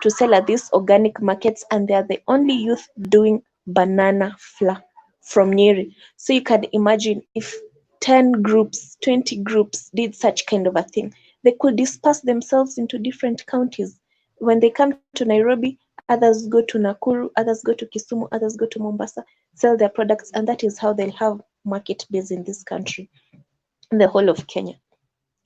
Speaker 2: to sell at these organic markets, and they're the only youth doing banana flour from Nyeri. So you can imagine if 10 groups, 20 groups did such kind of a thing, they could disperse themselves into different counties. When they come to Nairobi, others go to Nakuru, others go to Kisumu, others go to Mombasa, sell their products, and that is how they'll have market base in this country, in the whole of Kenya.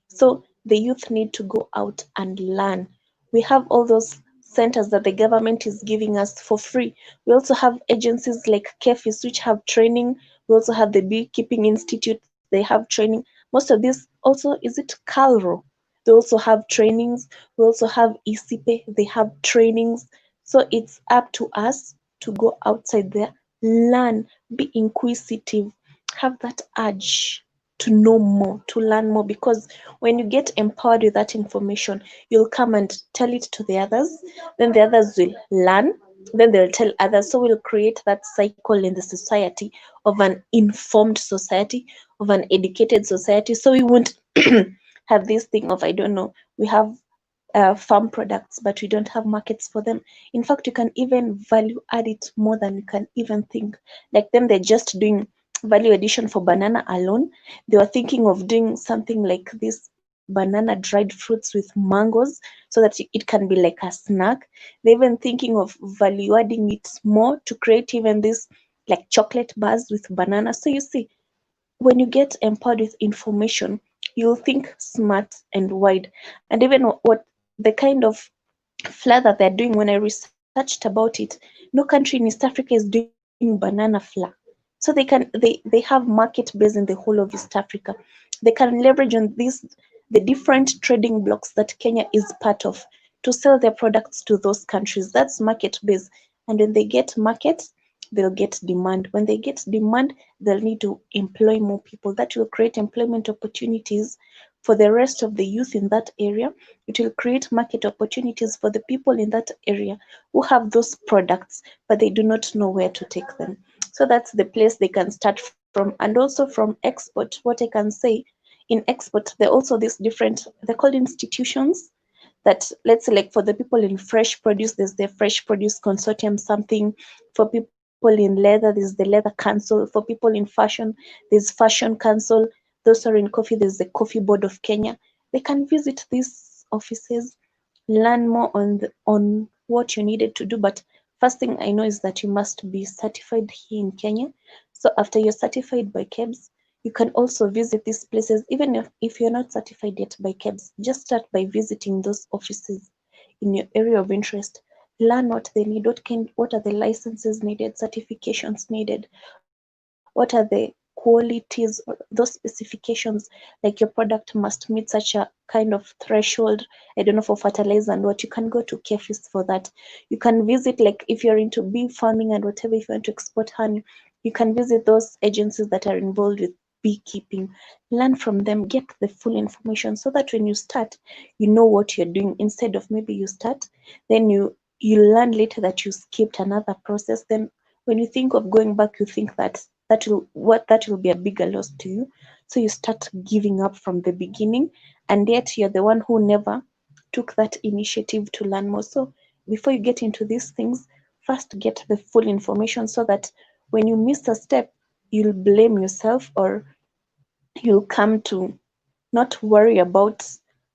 Speaker 2: So the youth need to go out and learn. We have all those centers that the government is giving us for free. We also have agencies like KEFIS, which have training. We also have the Beekeeping Institute, they have training. Most of these also, is it Calro? They also have trainings. We also have ISIPE, they have trainings. So it's up to us to go outside there, learn, be inquisitive, have that urge to know more, to learn more, because when you get empowered with that information, you'll come and tell it to the others, then the others will learn, then they'll tell others. So we'll create that cycle in the society of an informed society, of an educated society. So we won't have this thing of, I don't know, we have farm products, but we don't have markets for them. In fact, you can even value add it more than you can even think. Like them, they're just doing value addition for banana alone. They were thinking of doing something like this banana dried fruits with mangoes so that it can be like a snack. They're even thinking of value adding it more to create even this like chocolate bars with banana. So you see, when you get empowered with information, you'll think smart and wide. And even what the kind of flour that they're doing, when I researched about it, no country in East Africa is doing banana flour. So they have market base in the whole of East Africa. They can leverage on the different trading blocks that Kenya is part of to sell their products to those countries. That's market base. And when they get markets, they'll get demand. When they get demand, they'll need to employ more people. That will create employment opportunities for the rest of the youth in that area. It will create market opportunities for the people in that area who have those products, but they do not know where to take them. So that's the place they can start from. And also from export, what I can say, in export, there are also these different, they're called institutions that, let's say, like for the people in fresh produce, there's the fresh produce consortium something. For people in leather, there's the leather council. For people in fashion, there's fashion council. Those are in coffee, there's the coffee board of Kenya. They can visit these offices, learn more on what you needed to do. But first thing I know is that you must be certified here in Kenya. So after you're certified by KEBS, you can also visit these places. Even if you're not certified yet by KEBS, just start by visiting those offices in your area of interest. Learn what they need, what are the licenses needed, certifications needed, what are the qualities or those specifications, like your product must meet such a kind of threshold, I don't know, for fertilizer and what. You can go to KEFIS for that. You can visit, like if you're into bee farming and whatever, if you want to export honey, you can visit those agencies that are involved with beekeeping. Learn from them, get the full information so that when you start, you know what you're doing, instead of maybe you start, then you learn later that you skipped another process. Then when you think of going back, you think that that will be a bigger loss to you. So you start giving up from the beginning, and yet you're the one who never took that initiative to learn more. So before you get into these things, first get the full information so that when you miss a step, you'll blame yourself, or you'll come to not worry about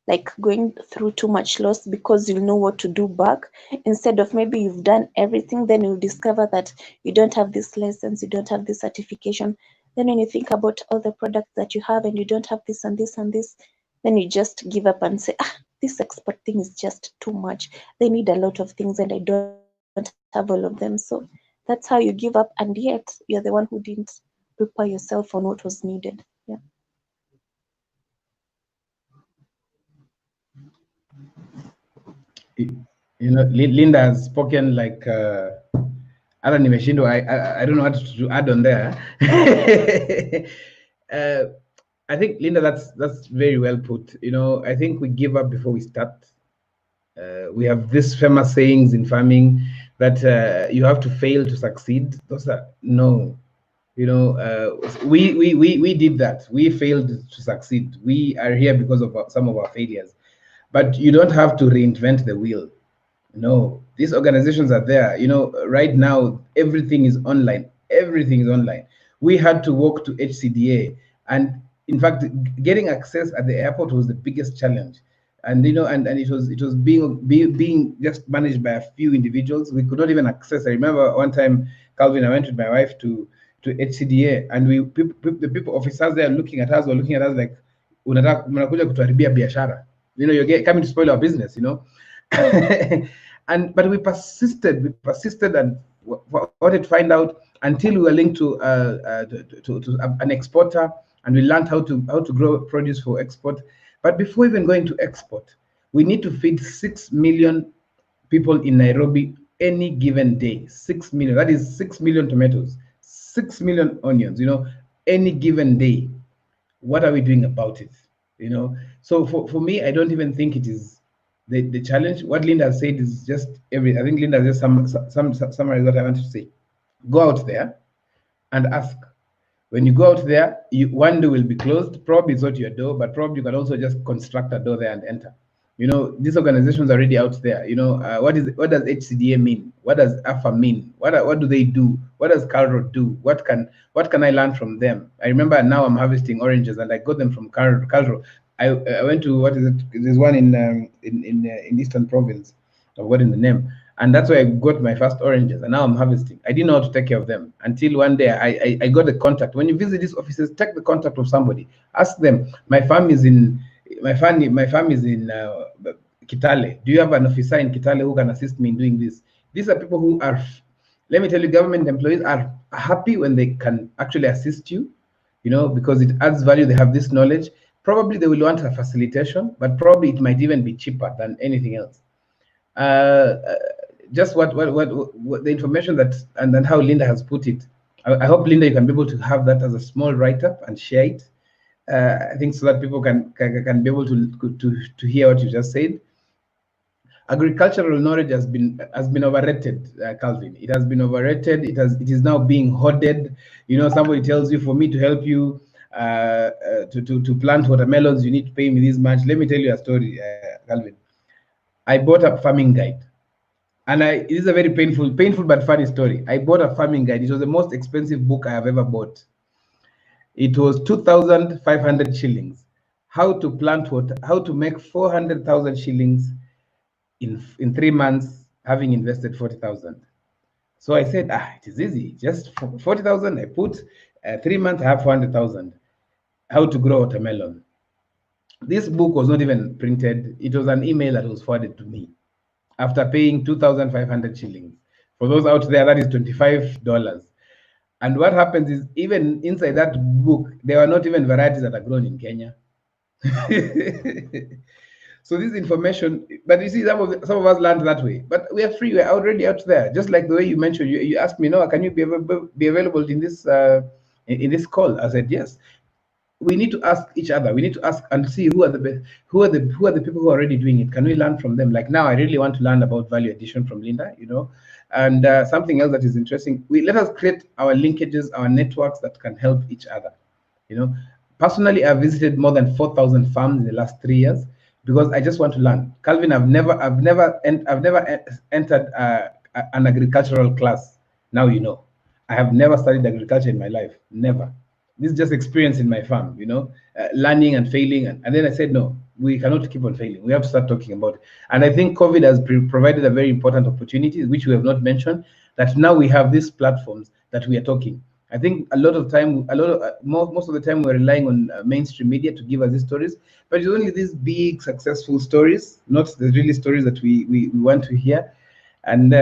Speaker 2: like going through too much loss, because you'll know what to do back, instead of maybe you've done everything, then you'll discover that you don't have this license, you don't have this certification. Then when you think about all the products that you have and you don't have this and this and this, then you just give up and say, this export thing is just too much, they need a lot of things and I don't have all of them. So that's how you give up, and yet you're the one who didn't prepare yourself on what was needed. Yeah.
Speaker 3: You know, Linda has spoken like hata nimeshindwa. I don't know what to add on there. I think, Linda, that's very well put. You know, I think we give up before we start. We have these famous sayings in farming that you have to fail to succeed. Those are no. You know, we did that. We failed to succeed. We are here because of some of our failures. But you don't have to reinvent the wheel. No, these organizations are there. You know, right now, everything is online. Everything is online. We had to walk to HCDA. And in fact, getting access at the airport was the biggest challenge. And, you know, and it was being just managed by a few individuals. We could not even access. I remember one time, Calvin, I went with my wife to HCDA, and the people officers there looking at us were looking at us like, mnakuja kutuharibia biashara. You know, coming to spoil our business, you know. But we persisted and wanted to find out until we were linked to an exporter, and we learned how to grow produce for export. But before even going to export, we need to feed 6 million people in Nairobi any given day. 6 million. That is 6 million tomatoes, 6 million onions. Any given day. What are we doing about it? So for me, I don't even think it is the challenge. What Linda said is just I think Linda just summarize what I want to say. Go out there and ask. When you go out there, one door will be closed. Probably it's not your door, but probably you can also just construct a door there and enter. These organizations are already out there. What does HCDA mean? What does AFA mean? What do they do? What does Calro do? What can I learn from them? I remember now I'm harvesting oranges, and I got them from Calro. I went to, what is it? There's one in Eastern Province. I've forgotten the name. And that's where I got my first oranges, and now I'm harvesting. I didn't know how to take care of them until one day I got a contact. When you visit these offices, take the contact of somebody. Ask them. My farm is in Kitale. Do you have an officer in Kitale who can assist me in doing this? These are people who are, let me tell you, government employees are happy when they can actually assist you, because it adds value. They have this knowledge. Probably they will want a facilitation, but probably it might even be cheaper than anything else. Just what the information that, and then how Linda has put it. I hope, Linda, you can be able to have that as a small write-up and share it. I think so that people can be able to hear what you just said. Agricultural knowledge has been overrated, Calvin. It has been overrated. It is now being hoarded. Somebody tells you, for me to help you to plant watermelons, you need to pay me this much. Let me tell you a story, Calvin. I bought a farming guide, and it is a very painful but funny story. I bought a farming guide. It was the most expensive book I have ever bought. It was 2,500 shillings. How to plant water, how to make 400,000 shillings in 3 months, having invested 40,000. So I said, it is easy. Just 40,000. I put 3 months, I have 400,000. How to grow watermelon. This book was not even printed. It was an email that was forwarded to me after paying 2,500 shillings. For those out there, that is $25. And what happens is, even inside that book, there are not even varieties that are grown in Kenya. So this information, but you see, some of us learned that way. But we are free. We're already out there. Just like the way you mentioned, you asked me, Noah, can you be available in this call? I said yes. We need to ask each other. We need to ask and see who are the people who are already doing it. Can we learn from them? Like now, I really want to learn about value addition from Linda. And something else that is interesting. Let us create our linkages, our networks that can help each other. Personally, I've visited more than 4,000 farms in the last 3 years because I just want to learn. Calvin, I've never entered an agricultural class. Now I have never studied agriculture in my life. Never. This is just experience in my farm, learning and failing. And then I said, no, we cannot keep on failing. We have to start talking about it. And I think COVID has provided a very important opportunity, which we have not mentioned, that now we have these platforms that we are talking. I think most of the time we're relying on mainstream media to give us these stories, but it's only these big successful stories, not the really stories that we want to hear. And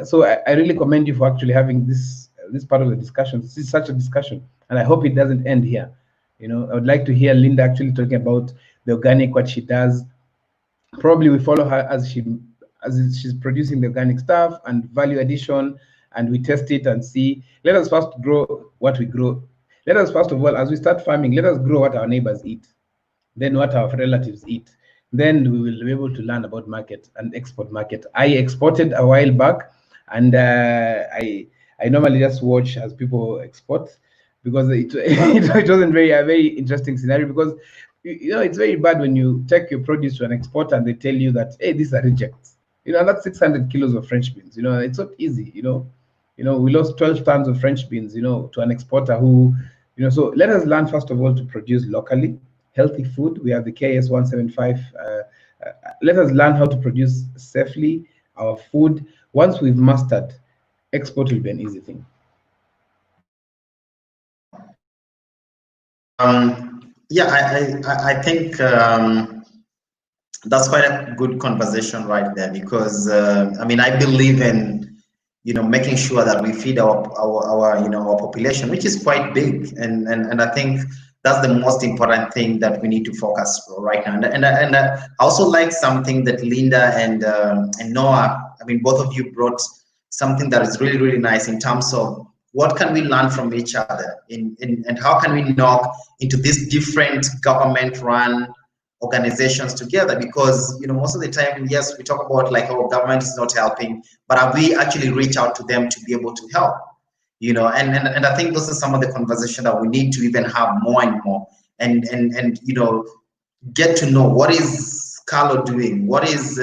Speaker 3: so I really commend you for actually having this part of the discussion. This is such a discussion, and I hope it doesn't end here. I would like to hear Linda actually talking about the organic, what she does. Probably we follow her as she's producing the organic stuff and value addition, and we test it and see. Let us first grow what we grow. Let us first of all, as we start farming, let us grow what our neighbors eat, then what our relatives eat. Then we will be able to learn about market and export market. I exported a while back, and I normally just watch as people export, because it wasn't a very interesting scenario, because it's very bad when you take your produce to an exporter and they tell you that, hey, these are rejects. That's 600 kilos of French beans. It's not easy. We lost 12 tons of French beans, to an exporter who, so let us learn first of all to produce locally, healthy food. We have the KS 175. Let us learn how to produce safely our food. Once we've mastered, export will be an easy thing.
Speaker 1: Yeah, I think That's quite a good conversation right there, because I mean, I believe in, making sure that we feed our our population, which is quite big, and I think that's the most important thing that we need to focus right now. And I also like something that Linda and Noah, I mean, both of you brought something that is really really nice in terms of what can we learn from each other and how can we knock into these different government run organizations together, because most of the time, yes, we talk about like, oh, government is not helping, but have we actually reach out to them to be able to help? And I think those are some of the conversation that we need to even have more and more, and get to know what is Carlo doing, what is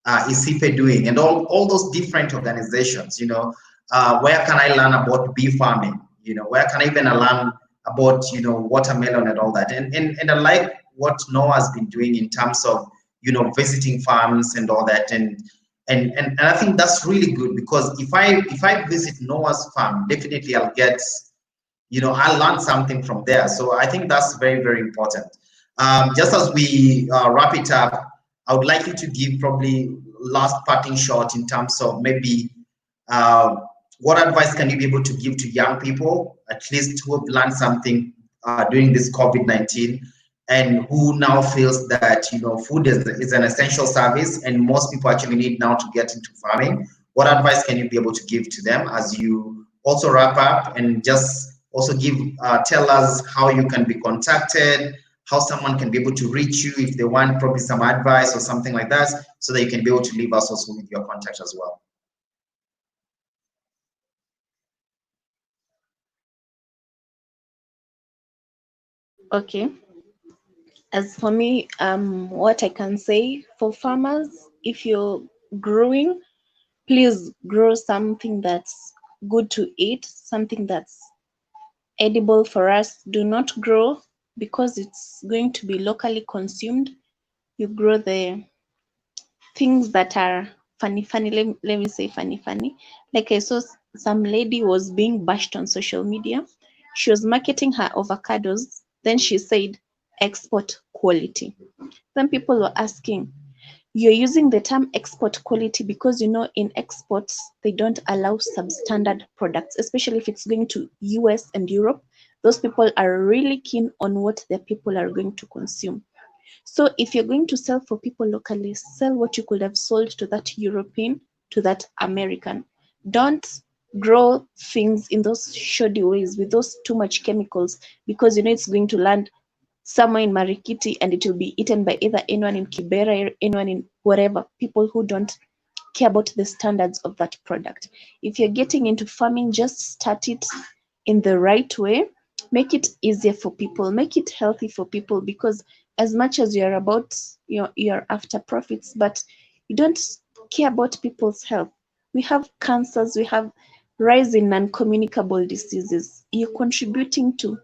Speaker 1: Isipe doing, and all those different organizations. Where can I learn about bee farming? Where can I even learn about watermelon and all that? And I like what Noah has been doing in terms of visiting farms and all that, and I think that's really good, because if I visit Noah's farm, definitely I'll get, I'll learn something from there. So I think that's very very important. Just as we wrap it up, I would like you to give probably last parting shot in terms of maybe uh, what advice can you be able to give to young people, at least who have learned something during this COVID-19, and who now feels that food is an essential service, and most people actually need now to get into farming. What advice can you be able to give to them as you also wrap up, and just also give tell us how you can be contacted, how someone can be able to reach you if they want probably some advice or something like that, so that you can be able to leave us also with your contact as well.
Speaker 2: Okay. As for me, what I can say for farmers, if you're growing, please grow something that's good to eat, something that's edible for us. Do not grow because it's going to be locally consumed. You grow the things that are funny, funny. Let me say funny, funny. Like I saw some lady was being bashed on social media. She was marketing her avocados. Then she said export quality. Some people were asking, you're using the term export quality because in exports they don't allow substandard products, especially if it's going to US and Europe. Those people are really keen on what their people are going to consume. So if you're going to sell for people locally, sell what you could have sold to that European, to that American. Don't grow things in those shoddy ways with those too much chemicals, because it's going to land somewhere in Marikiti and it will be eaten by either anyone in Kibera, anyone in whatever, people who don't care about the standards of that product. If you're getting into farming, just start it in the right way. Make it easier for people, make it healthy for people, because as much as you're about you're after profits, but you don't care about people's health. We have cancers, we have rise in non-communicable diseases. You're contributing to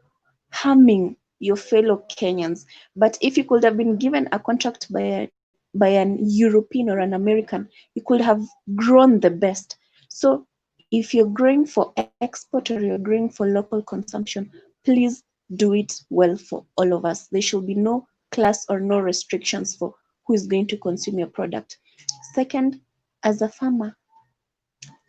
Speaker 2: harming your fellow Kenyans. But if you could have been given a contract by an European or an American, you could have grown the best. So if you're growing for export or you're growing for local consumption, please do it well for all of us. There should be no class or no restrictions for who is going to consume your product. Second, as a farmer,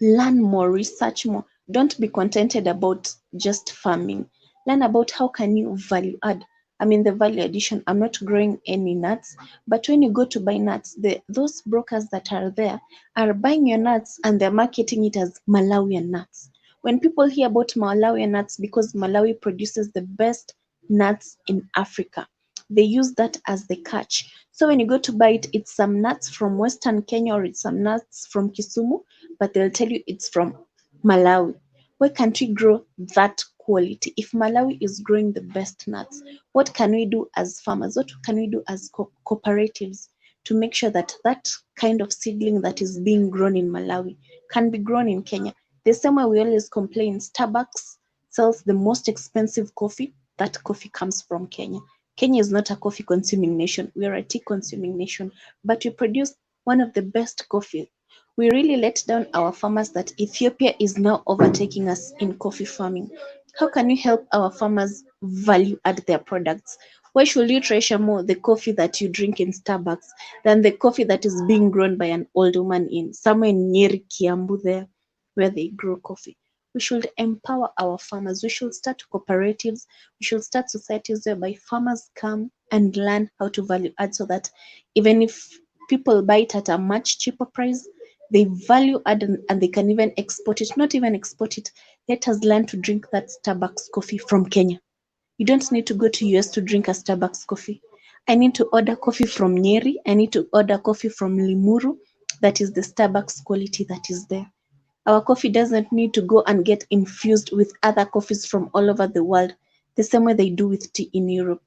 Speaker 2: learn more, research more. Don't be contented about just farming. Learn about how can you value add. I mean the value addition. I'm not growing any nuts, but when you go to buy nuts, those brokers that are there are buying your nuts and they're marketing it as Malawian nuts. When people hear about Malawian nuts, because Malawi produces the best nuts in Africa, they use that as the catch. So when you go to buy it, it's some nuts from Western Kenya or it's some nuts from Kisumu, but they'll tell you it's from Malawi. Why can't we grow that quality? If Malawi is growing the best nuts, what can we do as farmers? What can we do as cooperatives to make sure that that kind of seedling that is being grown in Malawi can be grown in Kenya? The same way we always complain, Starbucks sells the most expensive coffee. That coffee comes from Kenya. Kenya is not a coffee consuming nation. We are a tea consuming nation, but we produce one of the best coffee. We really let down our farmers that Ethiopia is now overtaking us in coffee farming. How can we help our farmers value add their products? Why should you treasure more the coffee that you drink in Starbucks than the coffee that is being grown by an old woman in somewhere in Nyeri, Kiambu there, where they grow coffee? We should empower our farmers. We should start cooperatives. We should start societies whereby farmers come and learn how to value add, so that even if people buy it at a much cheaper price, they value add, and they can even export it. Not even export it. Let us learn to drink that Starbucks coffee from Kenya. You don't need to go to US to drink a Starbucks coffee. I need to order coffee from Nyeri. I need to order coffee from Limuru. That is the Starbucks quality that is there. Our coffee doesn't need to go and get infused with other coffees from all over the world, the same way they do with tea in Europe.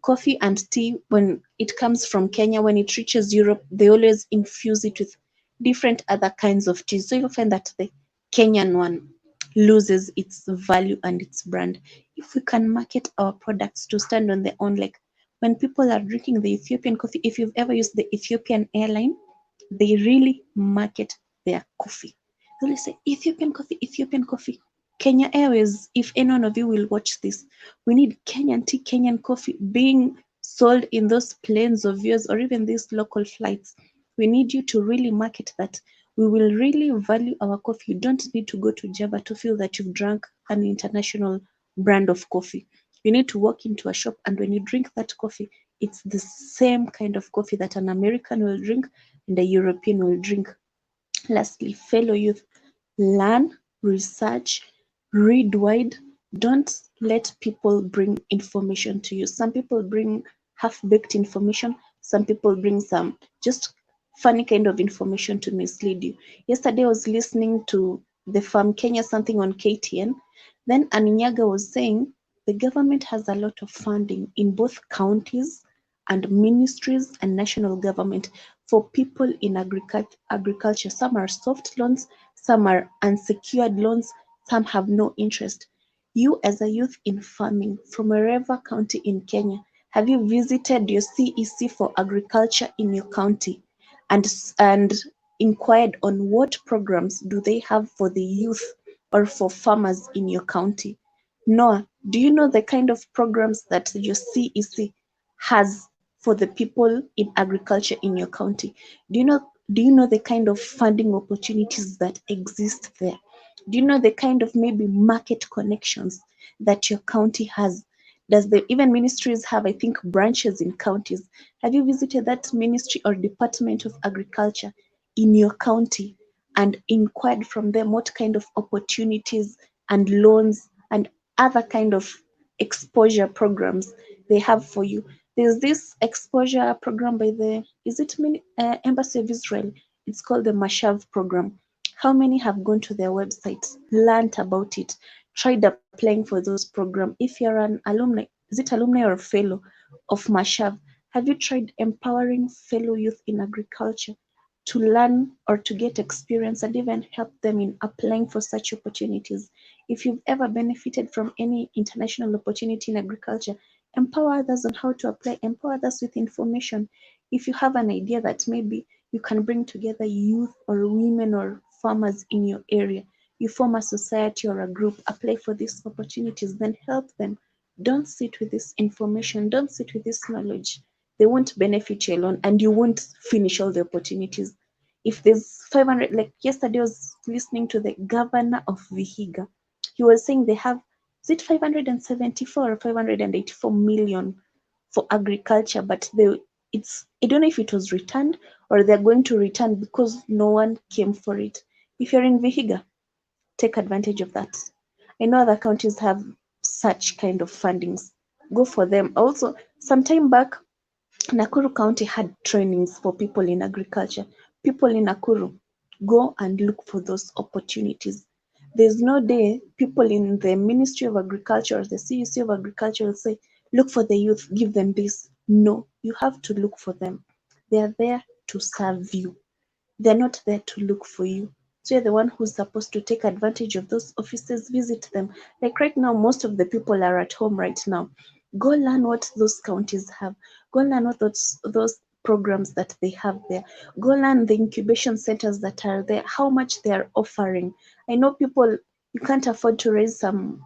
Speaker 2: Coffee and tea, when it comes from Kenya, when it reaches Europe, they always infuse it with different other kinds of tea. So you find that the Kenyan one loses its value and its brand. If we can market our products to stand on their own, like when people are drinking the Ethiopian coffee, if you've ever used the Ethiopian airline, they really market their coffee. They always say Ethiopian coffee, Ethiopian coffee. Kenya Airways, if any one of you will watch this, we need Kenyan tea, Kenyan coffee being sold in those planes of yours or even these local flights. We need you to really market that. We will really value our coffee. You don't need to go to Java to feel that you've drunk an international brand of coffee. You need to walk into a shop, and when you drink that coffee, it's the same kind of coffee that an American will drink and a European will drink. Lastly, fellow youth, learn, research, read wide. Don't let people bring information to you. Some people bring half-baked information. Some people bring some just funny kind of information to mislead you. Yesterday I was listening to the Farm Kenya something on KTN. Then Aninyaga was saying the government has a lot of funding in both counties and ministries and national government for people in agriculture. Some are soft loans, some are unsecured loans, some have no interest. You as a youth in farming from wherever county in Kenya, have you visited your CEC for agriculture in your county and inquired on what programs do they have for the youth or for farmers in your county? Noah, do you know the kind of programs that your CEC has for the people in agriculture in your county? Do you know do you know the kind of funding opportunities that exist there? Do you know the kind of maybe market connections that your county has? Does the even ministries have, I think, branches in counties? Have you visited that ministry or department of agriculture in your county and inquired from them what kind of opportunities and loans and other kind of exposure programs they have for you? There's this exposure program by the, is it Embassy of Israel? It's called the Mashav program. How many have gone to their website, learned about it, tried applying for those programs? If you're an alumni, is it alumni or a fellow of Mashav? Have you tried empowering fellow youth in agriculture to learn or to get experience and even help them in applying for such opportunities? If you've ever benefited from any international opportunity in agriculture, empower others on how to apply, empower others with information. If you have an idea that maybe you can bring together youth or women or farmers in your area, you form a society or a group, apply for these opportunities, then help them. Don't sit with this information, don't sit with this knowledge. They won't benefit you alone and you won't finish all the opportunities. If there's 500, like yesterday I was listening to the governor of Vihiga. He was saying they have, is it 574 or 584 million for agriculture, but it's, I don't know if it was returned or they're going to return because no one came for it. If you're in Vihiga, take advantage of that. I know other counties have such kind of fundings. Go for them. Also, some time back, Nakuru County had trainings for people in agriculture. People in Nakuru, go and look for those opportunities. There's no day people in the Ministry of Agriculture or the CEC of Agriculture will say, look for the youth, give them this. No, you have to look for them. They are there to serve you. They're not there to look for you. So you're the one who's supposed to take advantage of those offices, visit them. Like right now, most of the people are at home right now. Go learn what those counties have. Go learn what those programs that they have there. Go learn the incubation centers that are there, how much they are offering. I know people, you can't afford to raise some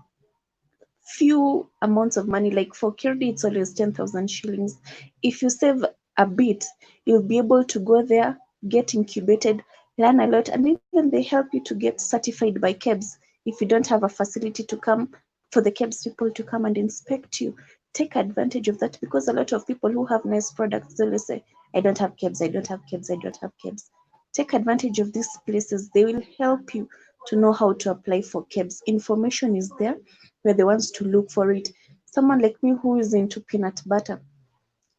Speaker 2: few amounts of money. Like for Kirdi, it's always 10,000 shillings. If you save a bit, you'll be able to go there, get incubated, learn a lot, and even they help you to get certified by KEBS if you don't have a facility to come, for the KEBS people to come and inspect you. Take advantage of that, because a lot of people who have nice products, they'll say, I don't have KEBS, I don't have KEBS, I don't have KEBS. Take advantage of these places. They will help you to know how to apply for KEBS. Information is there. We're the ones to look for it. Someone like me who is into peanut butter,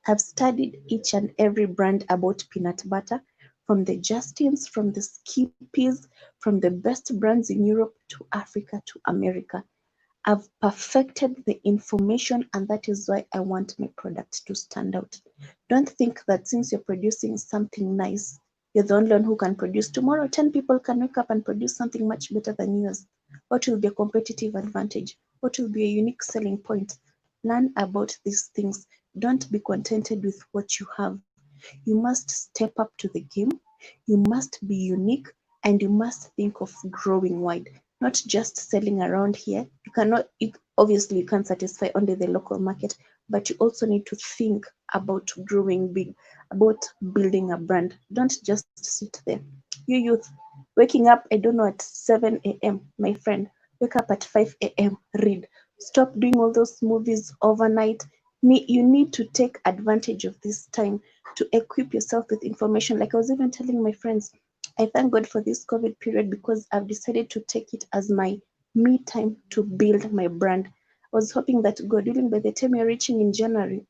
Speaker 2: I've studied each and every brand about peanut butter, from the Justins, from the Skippies, from the best brands in Europe to Africa to America. I've perfected the information, and that is why I want my product to stand out. Don't think that since you're producing something nice, you're the only one who can produce. Tomorrow, 10 people can wake up and produce something much better than yours. What will be a competitive advantage? What will be a unique selling point? Learn about these things. Don't be contented with what you have. You must step up to the game. You must be unique, and you must think of growing wide, not just selling around here. You cannot, obviously, you can't satisfy only the local market, but you also need to think about growing big, about building a brand. Don't just sit there. You youth, waking up, I don't know, at 7 a.m., my friend, wake up at 5 a.m., read. Stop doing all those movies overnight. You need to take advantage of this time to equip yourself with information. Like I was even telling my friends, I thank God for this COVID period, because I've decided to take it as my me time to build my brand. I was hoping that, God willing, by the time you're reaching in January,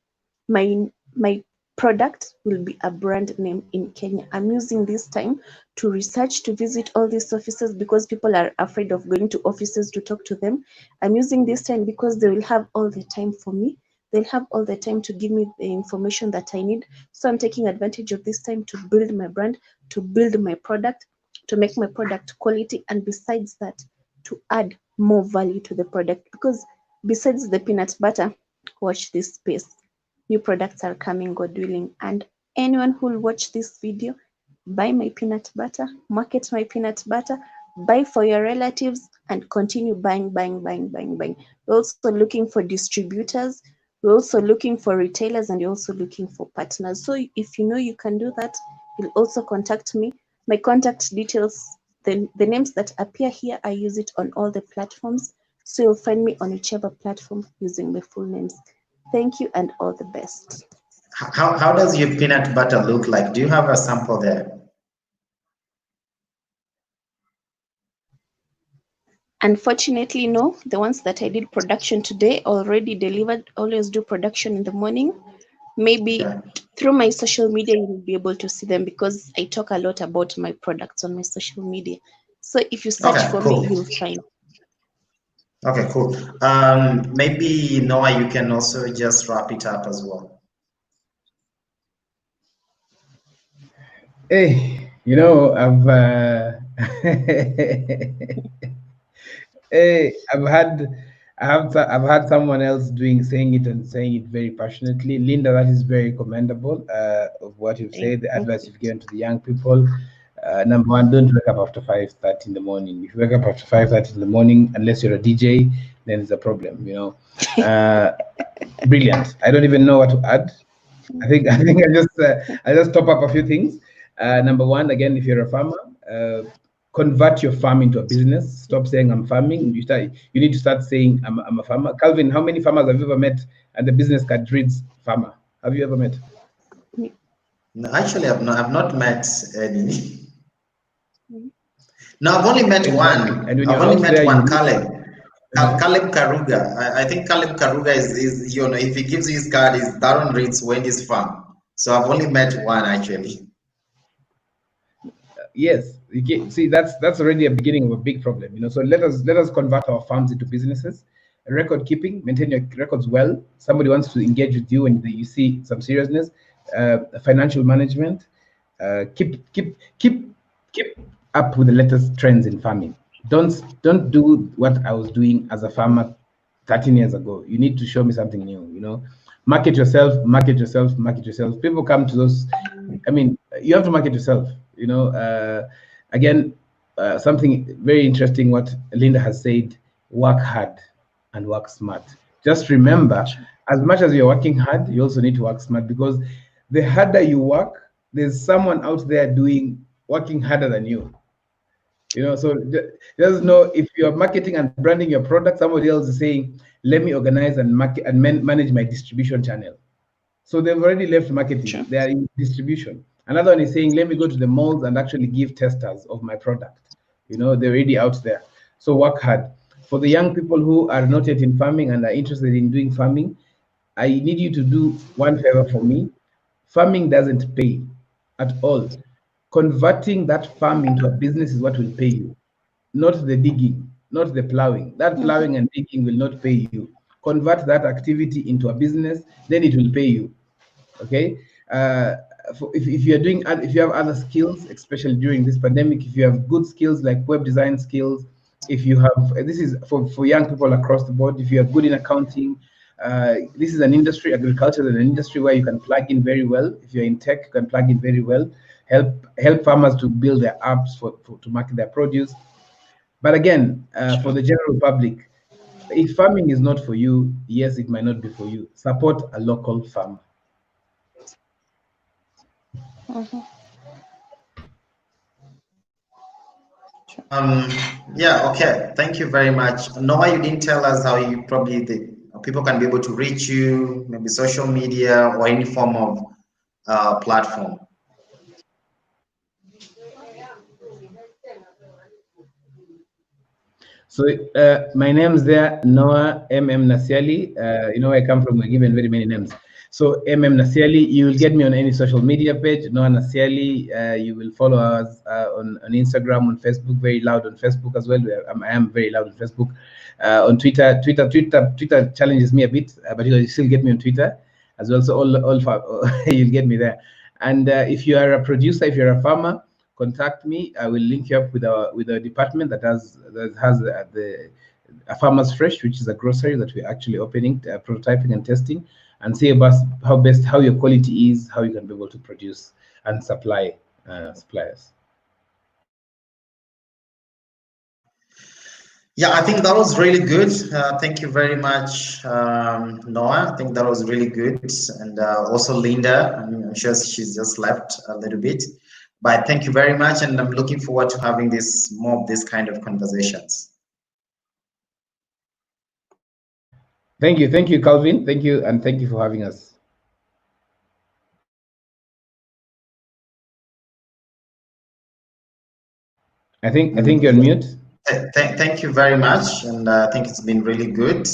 Speaker 2: my product will be a brand name in Kenya. I'm using this time to research, to visit all these offices, because people are afraid of going to offices to talk to them. I'm using this time because they will have all the time for me. They'll have all the time to give me the information that I need. So I'm taking advantage of this time to build my brand, to build my product, to make my product quality, and besides that, to add more value to the product. Because besides the peanut butter, watch this space. New products are coming, God willing. And anyone who will watch this video, buy my peanut butter, market my peanut butter, buy for your relatives, and continue buying, buying, buying, buying, buying. We're also looking for distributors. We're also looking for retailers, and you're also looking for partners. So if you know you can do that, you'll also contact me. My contact details, the names that appear here, I use it on all the platforms. So you'll find me on whichever platform using my full names. Thank you, and all the best.
Speaker 1: How does your peanut butter look like? Do you have a sample there?
Speaker 2: Unfortunately, no. The ones that I did production today already delivered. Always do production in the morning. Maybe
Speaker 1: Okay.
Speaker 2: through my social media, you will be able to see them, because I talk a lot about my products on my social media. So if you search
Speaker 1: Okay,
Speaker 2: for me,
Speaker 1: cool.
Speaker 2: you'll find.
Speaker 1: Okay, cool. Maybe Noah, you can also just wrap it up as well.
Speaker 3: Hey, I've hey, I've had someone else saying it very passionately. Linda, that is very commendable of what you've said, the
Speaker 2: Thank
Speaker 3: advice
Speaker 2: you.
Speaker 3: you've given to the young people. Number one, don't wake up after 5:30 in the morning. If you wake up after 5:30 in the morning, unless you're a DJ, then it's a problem. Brilliant. I don't even know what to add. I think I just top up a few things. Number one, again, if you're a farmer, convert your farm into a business. Stop saying I'm farming. You need to start saying I'm a farmer. Calvin, how many farmers have you ever met? And the business card reads farmer. Have you ever met?
Speaker 1: No, actually, I've not met any. No, I've only met
Speaker 3: Exactly.
Speaker 1: one.
Speaker 3: And when
Speaker 1: I've
Speaker 3: you're
Speaker 1: only
Speaker 3: out
Speaker 1: met
Speaker 3: there, you
Speaker 1: one,
Speaker 3: need.
Speaker 1: Caleb. Caleb Karuga. I think Caleb Karuga is, if he gives you his card, is Darren reads Wendy's farm. So I've only met one actually.
Speaker 3: Yes, see that's already a beginning of a big problem. So let us convert our farms into businesses. Record keeping, maintain your records well. Somebody wants to engage with you and you see some seriousness. Financial management. Keep up with the latest trends in farming. Don't do what I was doing as a farmer 13 years ago. You need to show me something new. Market yourself, market yourself, market yourself. People come to those. I mean, you have to market yourself. Again, something very interesting what Linda has said: work hard and work smart. Just remember, as much as you're working hard, you also need to work smart, because the harder you work, there's someone out there working harder than you. So just know, if you're marketing and branding your product, somebody else is saying, let me organize and market and manage my distribution channel. So they've already left marketing, they are in distribution. Another one is saying, let me go to the malls and actually give testers of my product. They're already out there. So work hard. For the young people who are not yet in farming and are interested in doing farming, I need you to do one favor for me. Farming doesn't pay at all. Converting that farm into a business is what will pay you, not the digging, not the plowing. That plowing and digging will not pay you. Convert that activity into a business, then it will pay you. Okay. If you're doing, if you have other skills, especially during this pandemic, if you have good skills like web design skills, if you have, this is for young people across the board, if you are good in accounting, this is an industry, agriculture is an industry where you can plug in very well. If you're in tech, you can plug in very well, help farmers to build their apps to market their produce. But again, for the general public, if farming is not for you, yes, it might not be for you. Support a local farmer.
Speaker 1: Yeah, okay. Thank you very much. Noah, you didn't tell us how you probably the people can be able to reach you, maybe social media or any form of platform.
Speaker 3: So my name's there, Noah Nasiali. I come from, we're given very many names. So Nasiali, you will get me on any social media page, Noah Nasiali. You will follow us on Instagram, on Facebook, very loud on Facebook as well. I am very loud on Facebook. On Twitter challenges me a bit, but you still get me on Twitter as well. So you'll get me there. And if you are a producer, if you're a farmer, contact me. I will link you up with a department that has the Farmers Fresh, which is a grocery that we're actually opening, prototyping and testing, and see about how your quality is, how you can be able to produce and supply suppliers.
Speaker 1: Yeah, I think that was really good. Thank you very much, Noah. I think that was really good. And also Linda, I'm sure she's just left a little bit. But thank you very much. And I'm looking forward to having more of this kind of conversations.
Speaker 3: Thank you, Calvin. Thank you, and thank you for having us. I think you're on mute.
Speaker 1: Thank you very much, and I think it's been really good.